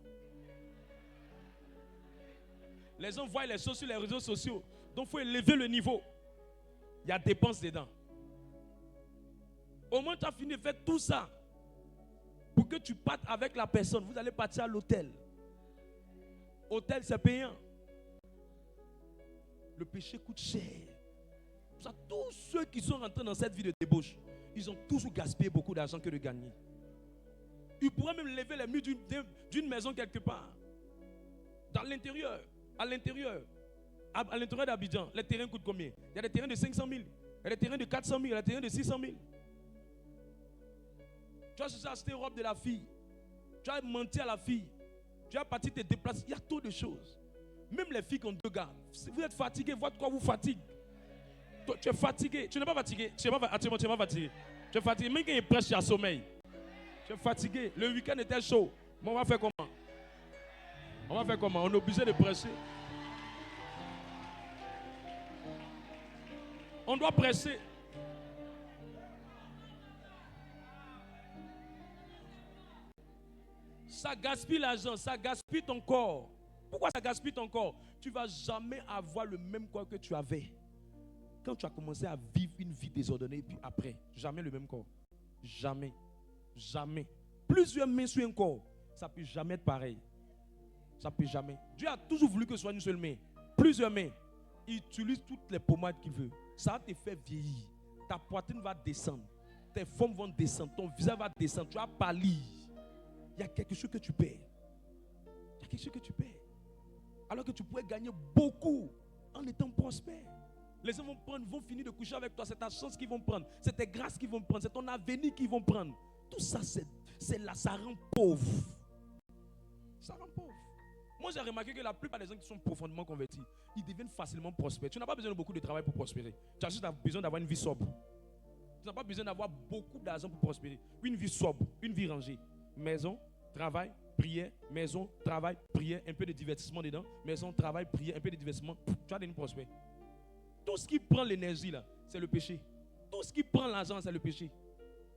Les gens voient les choses sur les réseaux sociaux. Donc, il faut élever le niveau. Il y a dépenses dedans. Au moins, tu as fini de faire tout ça. Pour que tu partes avec la personne. Vous allez partir à l'hôtel. Hôtel, c'est payant. Le péché coûte cher. Ça, tous ceux qui sont rentrés dans cette vie de débauche, ils ont toujours gaspillé beaucoup d'argent que de gagner. Ils pourraient même lever les murs d'une maison quelque part. Dans l'intérieur, à l'intérieur d'Abidjan, les terrains coûtent combien? Il y a des terrains de 500 000, il y a des terrains de 400 000, il y a des terrains de 600 000. Tu as cherché à acheter une robe de la fille. Tu as menti à la fille. Tu as parti te déplacer. Il y a trop de choses. Même les filles qui ont 2 gars. Si vous êtes fatigué, votre corps vous fatigue. Toi, tu es fatigué. Tu n'es pas fatigué. Tu n'es pas fatigué. Tu es fatigué. Même quand il est presque, tu as sommeil. Tu es fatigué. Le week-end était chaud. Mais on va faire comment? On va faire comment? On est obligé de presser. On doit presser. Ça gaspille l'argent, ça gaspille ton corps. Pourquoi ça gaspille ton corps? Tu ne vas jamais avoir le même corps que tu avais. Quand tu as commencé à vivre une vie désordonnée, puis après, jamais le même corps. Jamais. Jamais. Plusieurs mains sur un corps, ça ne peut jamais être pareil. Ça ne peut jamais. Dieu a toujours voulu que ce soit une seule main. Plusieurs mains. Il utilise toutes les pommades qu'il veut. Ça va te faire vieillir. Ta poitrine va descendre. Tes formes vont descendre. Ton visage va descendre. Tu vas pâlir. Il y a quelque chose que tu perds. Il y a quelque chose que tu perds. Alors que tu pourrais gagner beaucoup en étant prospère. Les gens vont finir de coucher avec toi. C'est ta chance qu'ils vont prendre. C'est tes grâces qu'ils vont prendre. C'est ton avenir qu'ils vont prendre. Tout ça, c'est là, ça rend pauvre. Ça rend pauvre. Moi, j'ai remarqué que la plupart des gens qui sont profondément convertis, ils deviennent facilement prospères. Tu n'as pas besoin de beaucoup de travail pour prospérer. Tu as juste besoin d'avoir une vie sobre. Tu n'as pas besoin d'avoir beaucoup d'argent pour prospérer. Une vie sobre, une vie rangée. Maison, travail, prière, maison, travail, prière, un peu de divertissement dedans. Maison, travail, prière, un peu de divertissement. Tu vas devenir prospère. Tout ce qui prend l'énergie là, c'est le péché. Tout ce qui prend l'argent, c'est le péché.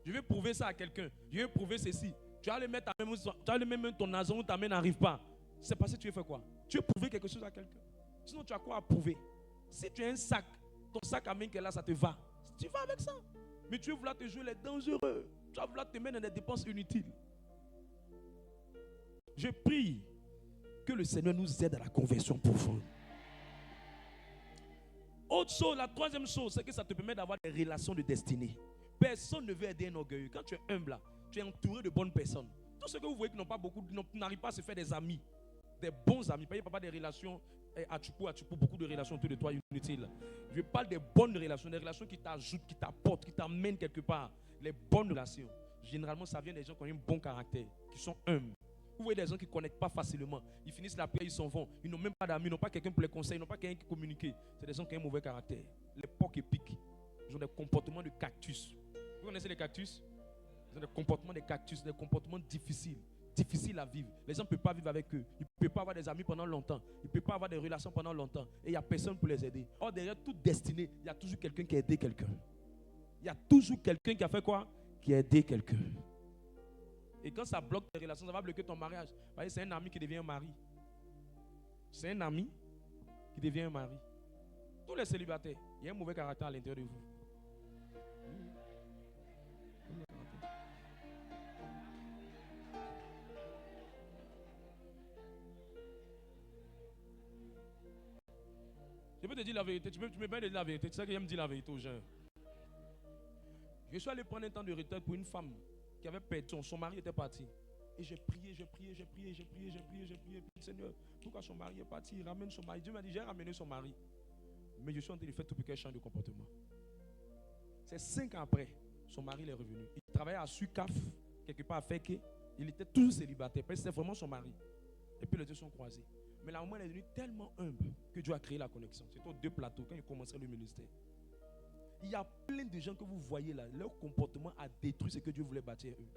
Je vais prouver ça à quelqu'un. Je vais prouver ceci. Tu vas le mettre même ton argent où ta main n'arrive pas. C'est parce que tu veux faire quoi? Tu veux prouver quelque chose à quelqu'un. Sinon, tu as quoi à prouver? Si tu as un sac, ton sac à main qui est là, ça te va. Tu vas avec ça. Mais tu veux vouloir te jouer les dangereux. Tu vas vouloir te mettre dans des dépenses inutiles. Je prie que le Seigneur nous aide à la conversion profonde. Autre chose, la troisième chose, c'est que ça te permet d'avoir des relations de destinée. Personne ne veut aider un orgueilleux. Quand tu es humble, là, tu es entouré de bonnes personnes. Tous ceux que vous voyez qui n'ont pas beaucoup, n'arrivent pas à se faire des amis, des bons amis. Pas des relations à Tchoupou, beaucoup de relations autour de toi inutiles. Je parle des bonnes relations, des relations qui t'ajoutent, qui t'apportent, qui t'amènent quelque part. Les bonnes relations. Généralement, ça vient des gens qui ont un bon caractère, qui sont humbles. Vous voyez des gens qui ne connectent pas facilement. Ils finissent la prière, ils s'en vont. Ils n'ont même pas d'amis, ils n'ont pas quelqu'un pour les conseiller, ils n'ont pas quelqu'un qui communique. C'est des gens qui ont un mauvais caractère. Les porcs épiques. Ils ont des comportements de cactus. Vous connaissez les cactus? Ils ont des comportements de cactus, des comportements difficiles à vivre. Les gens ne peuvent pas vivre avec eux. Ils ne peuvent pas avoir des amis pendant longtemps. Ils ne peuvent pas avoir des relations pendant longtemps. Et il n'y a personne pour les aider. Or, derrière toute destinée, il y a toujours quelqu'un qui a aidé quelqu'un. Il y a toujours quelqu'un qui a fait quoi? Qui a aidé quelqu'un. Et quand ça bloque tes relations, ça va bloquer ton mariage. Vous voyez, c'est un ami qui devient un mari. C'est un ami qui devient un mari. Tous les célibataires, il y a un mauvais caractère à l'intérieur de vous. Je peux te dire la vérité. Tu me permets de dire la vérité. Tu sais que j'aime dire la vérité aux gens. Je suis allé prendre un temps de retraite pour une femme qui avait perdu, son mari était parti. Et j'ai prié. Seigneur, pourquoi son mari est parti? Il ramène son mari. Dieu m'a dit, j'ai ramené son mari. Mais je suis en train de faire tout pour qu'elle change de comportement. C'est 5 ans après, son mari est revenu. Il travaillait à Sucaf, quelque part à Feke. Il était toujours célibataire, parce que c'était vraiment son mari. Et puis les deux sont croisés. Mais la maman est devenue tellement humble que Dieu a créé la connexion. C'était aux 2 plateaux quand il commençait le ministère. Il y a plein de gens que vous voyez là, leur comportement a détruit ce que Dieu voulait bâtir eux.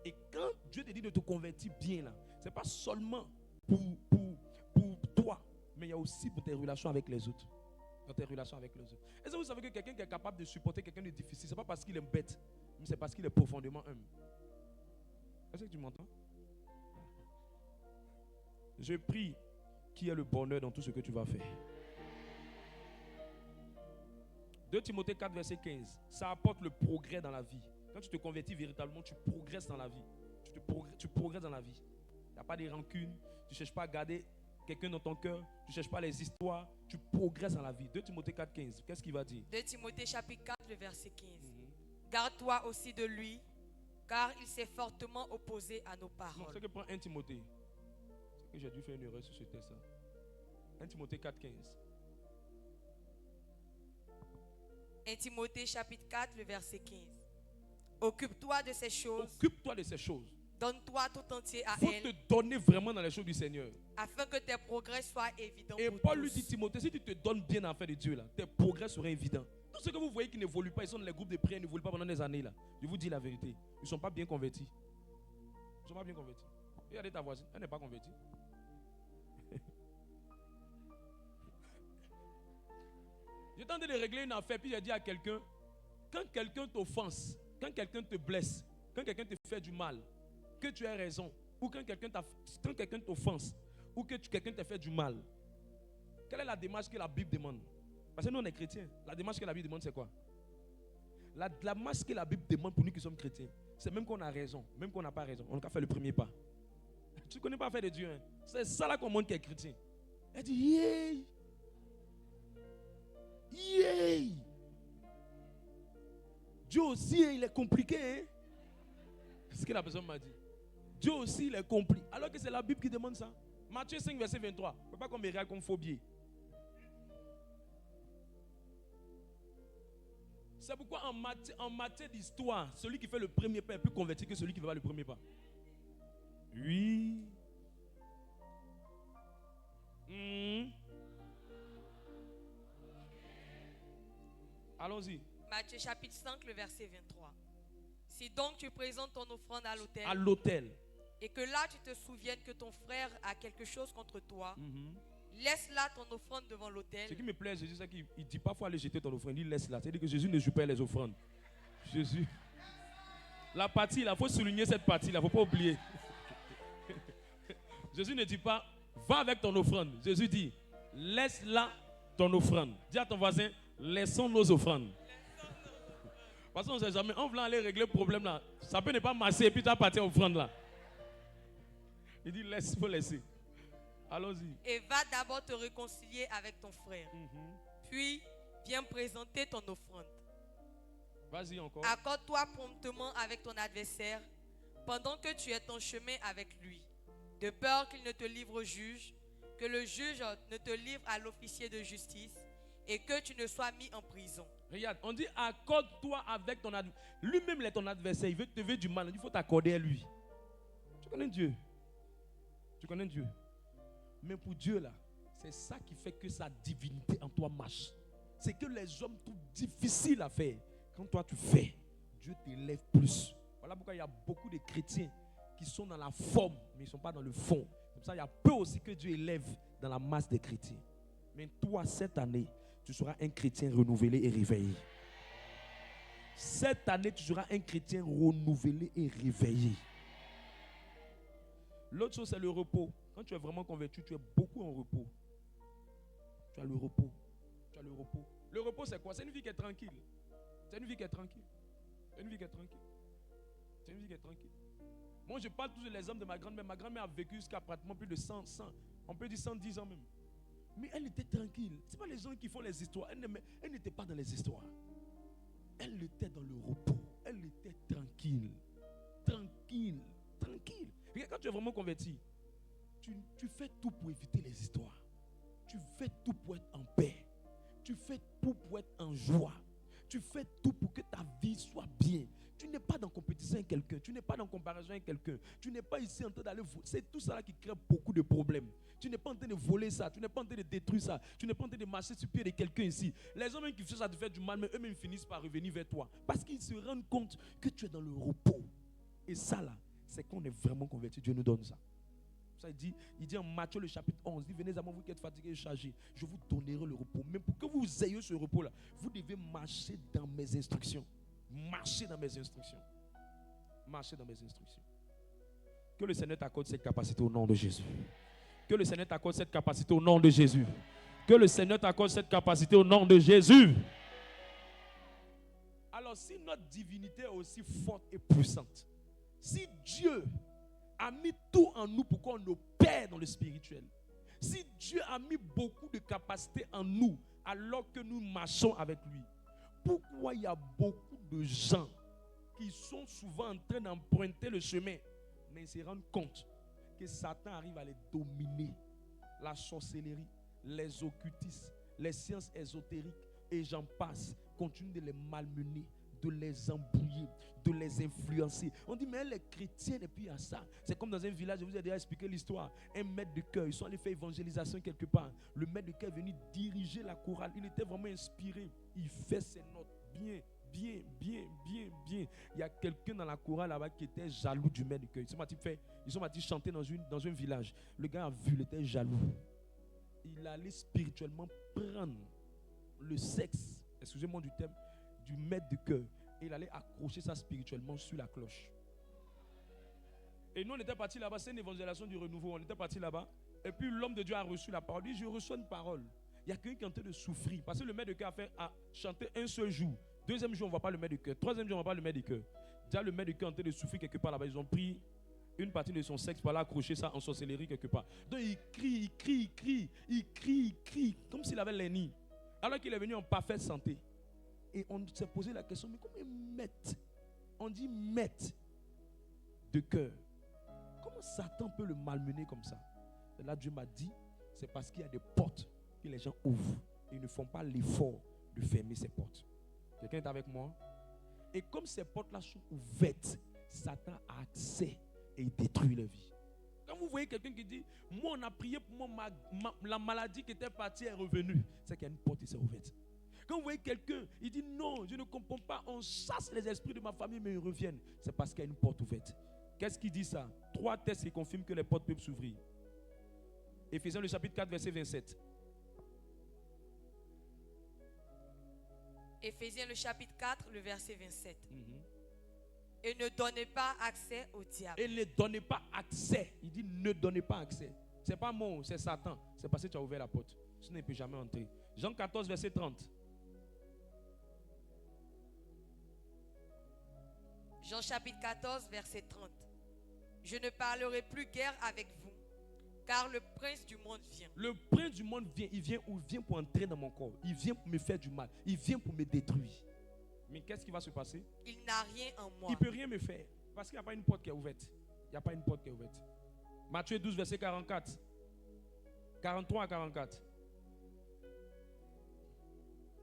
Et quand Dieu te dit de te convertir bien là, ce n'est pas seulement pour toi, mais il y a aussi pour tes relations avec les autres. Dans tes relations avec les autres. Est-ce que vous savez que quelqu'un qui est capable de supporter quelqu'un de difficile, ce n'est pas parce qu'il est bête, mais c'est parce qu'il est profondément humble. Est-ce que tu m'entends? Je prie qu'il y ait le bonheur dans tout ce que tu vas faire. 2 Timothée 4, verset 15. Ça apporte le progrès dans la vie. Quand tu te convertis véritablement, tu progresses dans la vie. Tu progresses dans la vie. Il n'y a pas de rancune. Tu ne cherches pas à garder quelqu'un dans ton cœur. Tu ne cherches pas les histoires. Tu progresses dans la vie. 2 Timothée 4, 15. Qu'est-ce qu'il va dire? 2 Timothée chapitre 4, le verset 15. Garde-toi aussi de lui, car il s'est fortement opposé à nos paroles. Non, c'est que prends 1 Timothée. C'est que j'ai dû faire une erreur sur ce texte. 1 Timothée 4, 15. 1 Timothée chapitre 4, le verset 15. Occupe-toi de ces choses. Occupe-toi de ces choses. Donne-toi tout entier à Il faut elle, te donner vraiment dans les choses du Seigneur. afin que tes progrès soient évidents Et pour Paul lui tous. dit, Timothée, si tu te donnes bien dans l'affaire de Dieu, là, tes progrès seront évidents. Tous ceux que vous voyez qui n'évoluent pas, ils sont dans les groupes de prière, ils n'évoluent pas pendant des années. Là. Je vous dis la vérité. Ils ne sont pas bien convertis. Ils ne sont pas bien convertis. Regardez ta voisine, elle n'est pas convertie. J'ai tenté de régler une affaire, puis j'ai dit à quelqu'un, quand quelqu'un t'offense, quand quelqu'un te blesse, quand quelqu'un te fait du mal, que tu aies raison, ou quand quelqu'un t'offense, ou que quelqu'un te fait du mal, quelle est la démarche que la Bible demande? Parce que nous on est chrétiens. La démarche que la Bible demande c'est quoi? La démarche que la Bible demande pour nous qui sommes chrétiens, c'est même qu'on a raison, même qu'on n'a pas raison, on n'a qu'à faire le premier pas. Tu ne connais pas faire de Dieu. Hein? C'est ça là qu'on montre qu'il est chrétien. Elle dit, yay! Yay! Dieu aussi, il est compliqué. Hein? C'est ce que la personne m'a dit. Dieu aussi, il est compliqué. Alors que c'est la Bible qui demande ça. Matthieu 5, verset 23. Il ne faut pas qu'on me regarde comme phobie. C'est pourquoi en matière d'histoire, celui qui fait le premier pas est plus converti que celui qui ne fait pas le premier pas. Oui. Allons-y. Matthieu chapitre 5, le verset 23. Si donc tu présentes ton offrande à l'autel, et que là tu te souviennes que ton frère a quelque chose contre toi, laisse là ton offrande devant l'autel. Ce qui me plaît, Jésus, c'est qu'il ne dit pas qu'il faut aller jeter ton offrande, il laisse là. C'est-à-dire que Jésus ne joue pas les offrandes. Jésus. La partie, il faut souligner cette partie, il ne faut pas oublier. Jésus ne dit pas, va avec ton offrande. Jésus dit, laisse là ton offrande. Dis à ton voisin, laissons nos offrandes. Parce qu'on ne sait jamais, en voulant aller régler le problème là, ça peut ne pas marcher et puis tu vas partir offrande là. Il dit, laisse, il faut laisser. Allons-y. Et va d'abord te réconcilier avec ton frère. Puis, viens présenter ton offrande. Vas-y encore. Accorde-toi promptement avec ton adversaire pendant que tu es en chemin avec lui, de peur qu'il ne te livre au juge, que le juge ne te livre à l'officier de justice et que tu ne sois mis en prison. Regarde, on dit accorde-toi avec ton adversaire. Lui-même, il est ton adversaire. Il veut te faire du mal. Il faut t'accorder à lui. Tu connais Dieu. Tu connais Dieu. Mais pour Dieu, là, c'est ça qui fait que sa divinité en toi marche. C'est que les hommes trouvent difficile à faire. Quand toi tu fais, Dieu t'élève plus. Voilà pourquoi il y a beaucoup de chrétiens qui sont dans la forme, mais ils ne sont pas dans le fond. Comme ça, il y a peu aussi que Dieu élève dans la masse des chrétiens. Mais toi, cette année, tu seras un chrétien renouvelé et réveillé. Cette année, tu seras un chrétien renouvelé et réveillé. L'autre chose, c'est le repos. Quand tu es vraiment converti, tu es beaucoup en repos. Tu as le repos. Tu as le repos. Le repos, c'est quoi? C'est une vie qui est tranquille. C'est une vie qui est tranquille. C'est une vie qui est tranquille. C'est une vie qui est tranquille. Moi, je parle toujours des exemples de ma grand-mère. Ma grand-mère a vécu jusqu'à pratiquement plus de 100, on peut dire 110 ans même. Mais elle était tranquille. Ce n'est pas les gens qui font les histoires. Elle n'était pas dans les histoires. Elle était dans le repos. Elle était tranquille. Tranquille. Tranquille. Regarde, quand tu es vraiment converti, tu fais tout pour éviter les histoires. Tu fais tout pour être en paix. Tu fais tout pour être en joie. Tu fais tout pour que ta vie soit bien. Tu n'es pas dans compétition avec quelqu'un. Tu n'es pas dans comparaison avec quelqu'un. Tu n'es pas ici en train d'aller voler. C'est tout ça qui crée beaucoup de problèmes. Tu n'es pas en train de voler ça. Tu n'es pas en train de détruire ça. Tu n'es pas en train de marcher sur le pied de quelqu'un ici. Les hommes qui cherchent à te faire du mal, mais eux-mêmes finissent par revenir vers toi. Parce qu'ils se rendent compte que tu es dans le repos. Et ça là, c'est qu'on est vraiment converti. Dieu nous donne ça. Ça, il dit en Matthieu le chapitre 11, il dit, venez à moi vous qui êtes fatigués et chargés, je vous donnerai le repos. Mais pour que vous ayez ce repos là, vous devez marcher dans mes instructions. Marcher dans mes instructions. Marcher dans mes instructions. Que le Seigneur t'accorde cette capacité au nom de Jésus. Que le Seigneur t'accorde cette capacité au nom de Jésus. Que le Seigneur t'accorde cette capacité au nom de Jésus. Alors si notre divinité est aussi forte et puissante, si Dieu a mis tout en nous pour qu'on opère dans le spirituel. Si Dieu a mis beaucoup de capacités en nous alors que nous marchons avec lui, pourquoi il y a beaucoup de gens qui sont souvent en train d'emprunter le chemin, mais ils se rendent compte que Satan arrive à les dominer? La sorcellerie, les occultistes, les sciences ésotériques et j'en passe, continuent de les malmener. de les embrouiller, de les influencer. On dit, mais elle est chrétienne et puis il y a ça. C'est comme dans un village, je vous ai déjà expliqué l'histoire. Un maître de chœur, ils sont allés faire évangélisation quelque part. Le maître de chœur est venu diriger la chorale. Il était vraiment inspiré. Il fait ses notes bien. Bien. Il y a quelqu'un dans la chorale là-bas qui était jaloux du maître de chœur. Ils sont partis chanter dans un village. Le gars a vu, il était jaloux. Il allait spirituellement prendre le sexe, excusez-moi du terme, du maître de chœur. Et il allait accrocher ça spirituellement sur la cloche. Et nous, on était partis là-bas. C'est une évangélisation du renouveau. On était partis là-bas. Et puis l'homme de Dieu a reçu la parole. Il dit, je reçois une parole. Il y a quelqu'un qui est en train de souffrir. Parce que le maître de chœur a chanté un seul jour. Deuxième jour, on ne voit pas le maître de chœur. Troisième jour, on ne voit pas le maître de chœur. Déjà, le maître de chœur est en train de souffrir quelque part là-bas. Ils ont pris une partie de son sexe pour aller accrocher ça en sorcellerie quelque part. Donc il crie, comme s'il avait les nids. Alors qu'il est venu en parfaite santé. Et on s'est posé la question, mais comment maître? On dit maître de cœur. Comment Satan peut le malmener comme ça? Et là, Dieu m'a dit, c'est parce qu'il y a des portes que les gens ouvrent. Et ils ne font pas l'effort de fermer ces portes. Quelqu'un est avec moi? Et comme ces portes-là sont ouvertes, Satan a accès et il détruit leur vie. Quand vous voyez quelqu'un qui dit, moi on a prié pour moi, la maladie qui était partie est revenue, c'est qu'il y a une porte qui s'est ouverte. Quand vous voyez quelqu'un, il dit non, je ne comprends pas, on chasse les esprits de ma famille mais ils reviennent, c'est parce qu'il y a une porte ouverte. Qu'est-ce qui dit ça? 3 textes qui confirment que les portes peuvent s'ouvrir. Éphésiens le chapitre 4 verset 27. Éphésiens le chapitre 4 le verset 27. Et ne donnez pas accès au diable. Et ne donnez pas accès. Il dit ne donnez pas accès. C'est pas moi, c'est Satan. C'est parce que tu as ouvert la porte. Sinon il ne peut jamais entrer. Jean 14 verset 30. Jean chapitre 14 verset 30. Je ne parlerai plus guère avec vous, car le prince du monde vient. Le prince du monde vient. Il vient pour entrer dans mon corps. Il vient pour me faire du mal. Il vient pour me détruire. Mais qu'est-ce qui va se passer? Il n'a rien en moi. Il ne peut rien me faire. Parce qu'il n'y a pas une porte qui est ouverte. Il n'y a pas une porte qui est ouverte. Matthieu 12, verset 44. 43 à 44.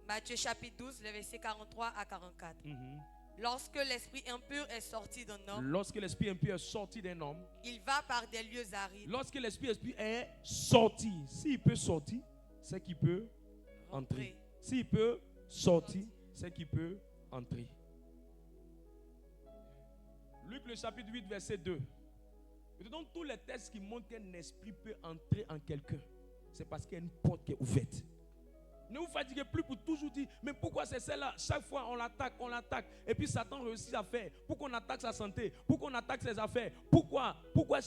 Matthieu chapitre 12, les versets 43 à 44. Lorsque l'esprit impur est sorti d'un homme. Lorsque l'esprit impur est sorti d'un homme. Il va par des lieux arides. Lorsque l'esprit est sorti. S'il peut sortir, c'est qu'il peut entrer. S'il peut sortir, c'est qu'il peut entrer. Luc le chapitre 8 verset 2. Donc tous les textes qui montrent qu'un esprit peut entrer en quelqu'un, c'est parce qu'il y a une porte qui est ouverte. Ne vous fatiguez plus pour toujours dire, mais pourquoi c'est celle-là? Chaque fois on l'attaque. Et puis Satan réussit à faire. Pourquoi on attaque sa santé? Pourquoi on attaque ses affaires? Pourquoi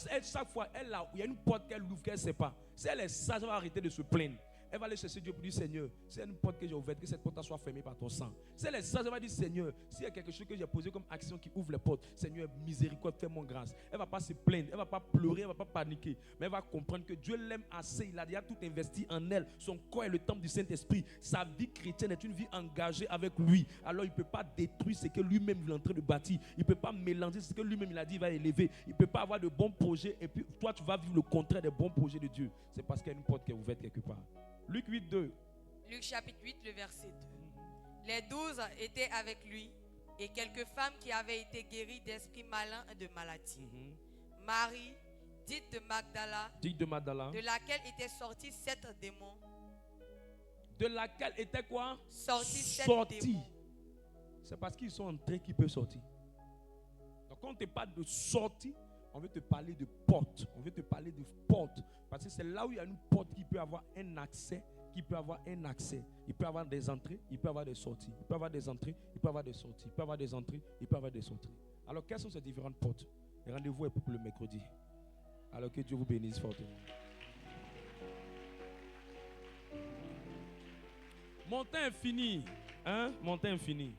elle, chaque fois, il y a une porte qu'elle ouvre qu'elle ne sait pas. Si elle est sage, elle va arrêter de se plaindre. Elle va aller chercher Dieu pour dire, Seigneur, s'il y a une porte que j'ai ouverte, que cette porte soit fermée par ton sang. Si elle est sage, elle va dire, Seigneur, s'il y a quelque chose que j'ai posé comme action qui ouvre les portes, Seigneur, miséricorde, fais-moi grâce. Elle ne va pas se plaindre, elle ne va pas pleurer, elle ne va pas paniquer. Mais elle va comprendre que Dieu l'aime assez. Il a déjà tout investi en elle. Son corps est le temple du Saint-Esprit. Sa vie chrétienne est une vie engagée avec lui. Alors il ne peut pas détruire ce que lui-même il est en train de bâtir. Il ne peut pas mélanger ce que lui-même il a dit, il va élever. Il ne peut pas avoir de bons projets et puis toi tu vas vivre le contraire des bons projets de Dieu. C'est parce qu'il y a une porte qui est ouverte quelque part. Luc 8, 2. Luc chapitre 8, le verset 2. Les 12 étaient avec lui et quelques femmes qui avaient été guéries d'esprits malins et de maladies. Marie, dite de Magdala, de laquelle étaient sortis 7 démons. De laquelle était quoi? Sortis. C'est parce qu'ils sont entrés qu'ils peuvent sortir. Donc quand on te parle de sortie, on veut te parler de porte. On veut te parler de porte. Parce que c'est là où il y a une porte qui peut avoir un accès. Il peut avoir des entrées, il peut avoir des sorties. Il peut avoir des entrées, il peut avoir des sorties. Il peut avoir des entrées, il peut avoir des sorties. Alors quelles sont ces différentes portes? Le rendez-vous est pour le mercredi. Alors que Dieu vous bénisse fortement. Mon temps est fini. Mon temps est fini.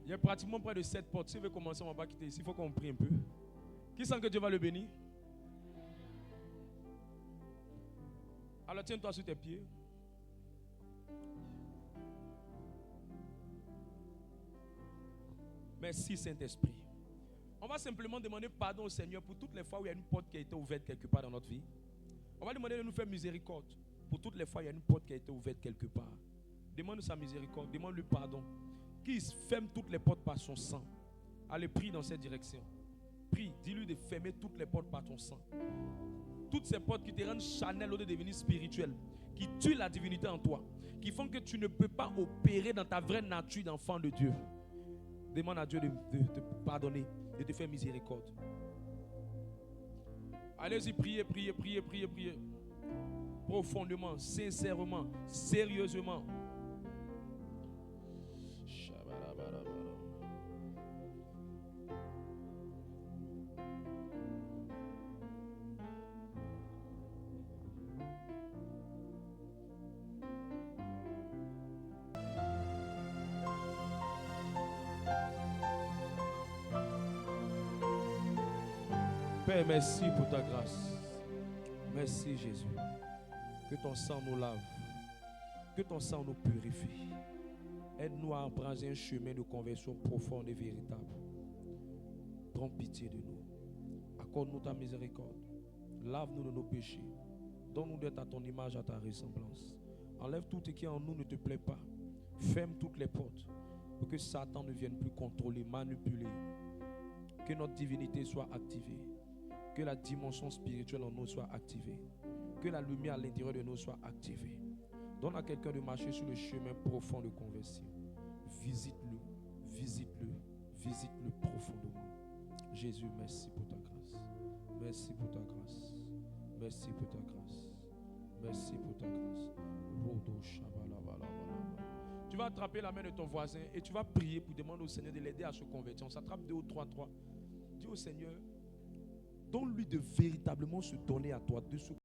Il y a pratiquement près de 7 portes. Si vous voulez commencer, on ne va pas quitter ici. Il faut qu'on prie un peu. Qui sent que Dieu va le bénir? Alors tiens-toi sur tes pieds. Merci Saint-Esprit. On va simplement demander pardon au Seigneur pour toutes les fois où il y a une porte qui a été ouverte quelque part dans notre vie. On va demander de nous faire miséricorde pour toutes les fois où il y a une porte qui a été ouverte quelque part. Demande sa miséricorde, demande-lui pardon. qui ferme toutes les portes par son sang. Allez, prie dans cette direction. Prie, dis-lui de fermer toutes les portes par ton sang. Toutes ces portes qui te rendent charnel au lieu de devenir spirituel, qui tuent la divinité en toi, qui font que tu ne peux pas opérer dans ta vraie nature d'enfant de Dieu. Demande à Dieu de te pardonner, de te faire miséricorde. Allez-y, priez, priez, priez, priez, priez. Profondément, sincèrement, sérieusement. Père, merci pour ta grâce. Merci Jésus. Que ton sang nous lave. Que ton sang nous purifie. Aide-nous à emprunter un chemin de conversion profonde et véritable. Prends pitié de nous. Accorde-nous ta miséricorde. Lave-nous de nos péchés. Donne-nous d'être à ton image, à ta ressemblance. Enlève tout ce qui en nous ne te plaît pas. Ferme toutes les portes pour que Satan ne vienne plus contrôler, manipuler. Que notre divinité soit activée. Que la dimension spirituelle en nous soit activée. Que la lumière à l'intérieur de nous soit activée. Donne à quelqu'un de marcher sur le chemin profond de conversion. Visite-le, visite-le, visite-le profondément. Jésus, merci pour ta grâce. Merci pour ta grâce. Merci pour ta grâce. Merci pour ta grâce. Tu vas attraper la main de ton voisin et tu vas prier pour demander au Seigneur de l'aider à se convertir. On s'attrape 2 ou 3. Dis au Seigneur, donne-lui de véritablement se donner à toi, de se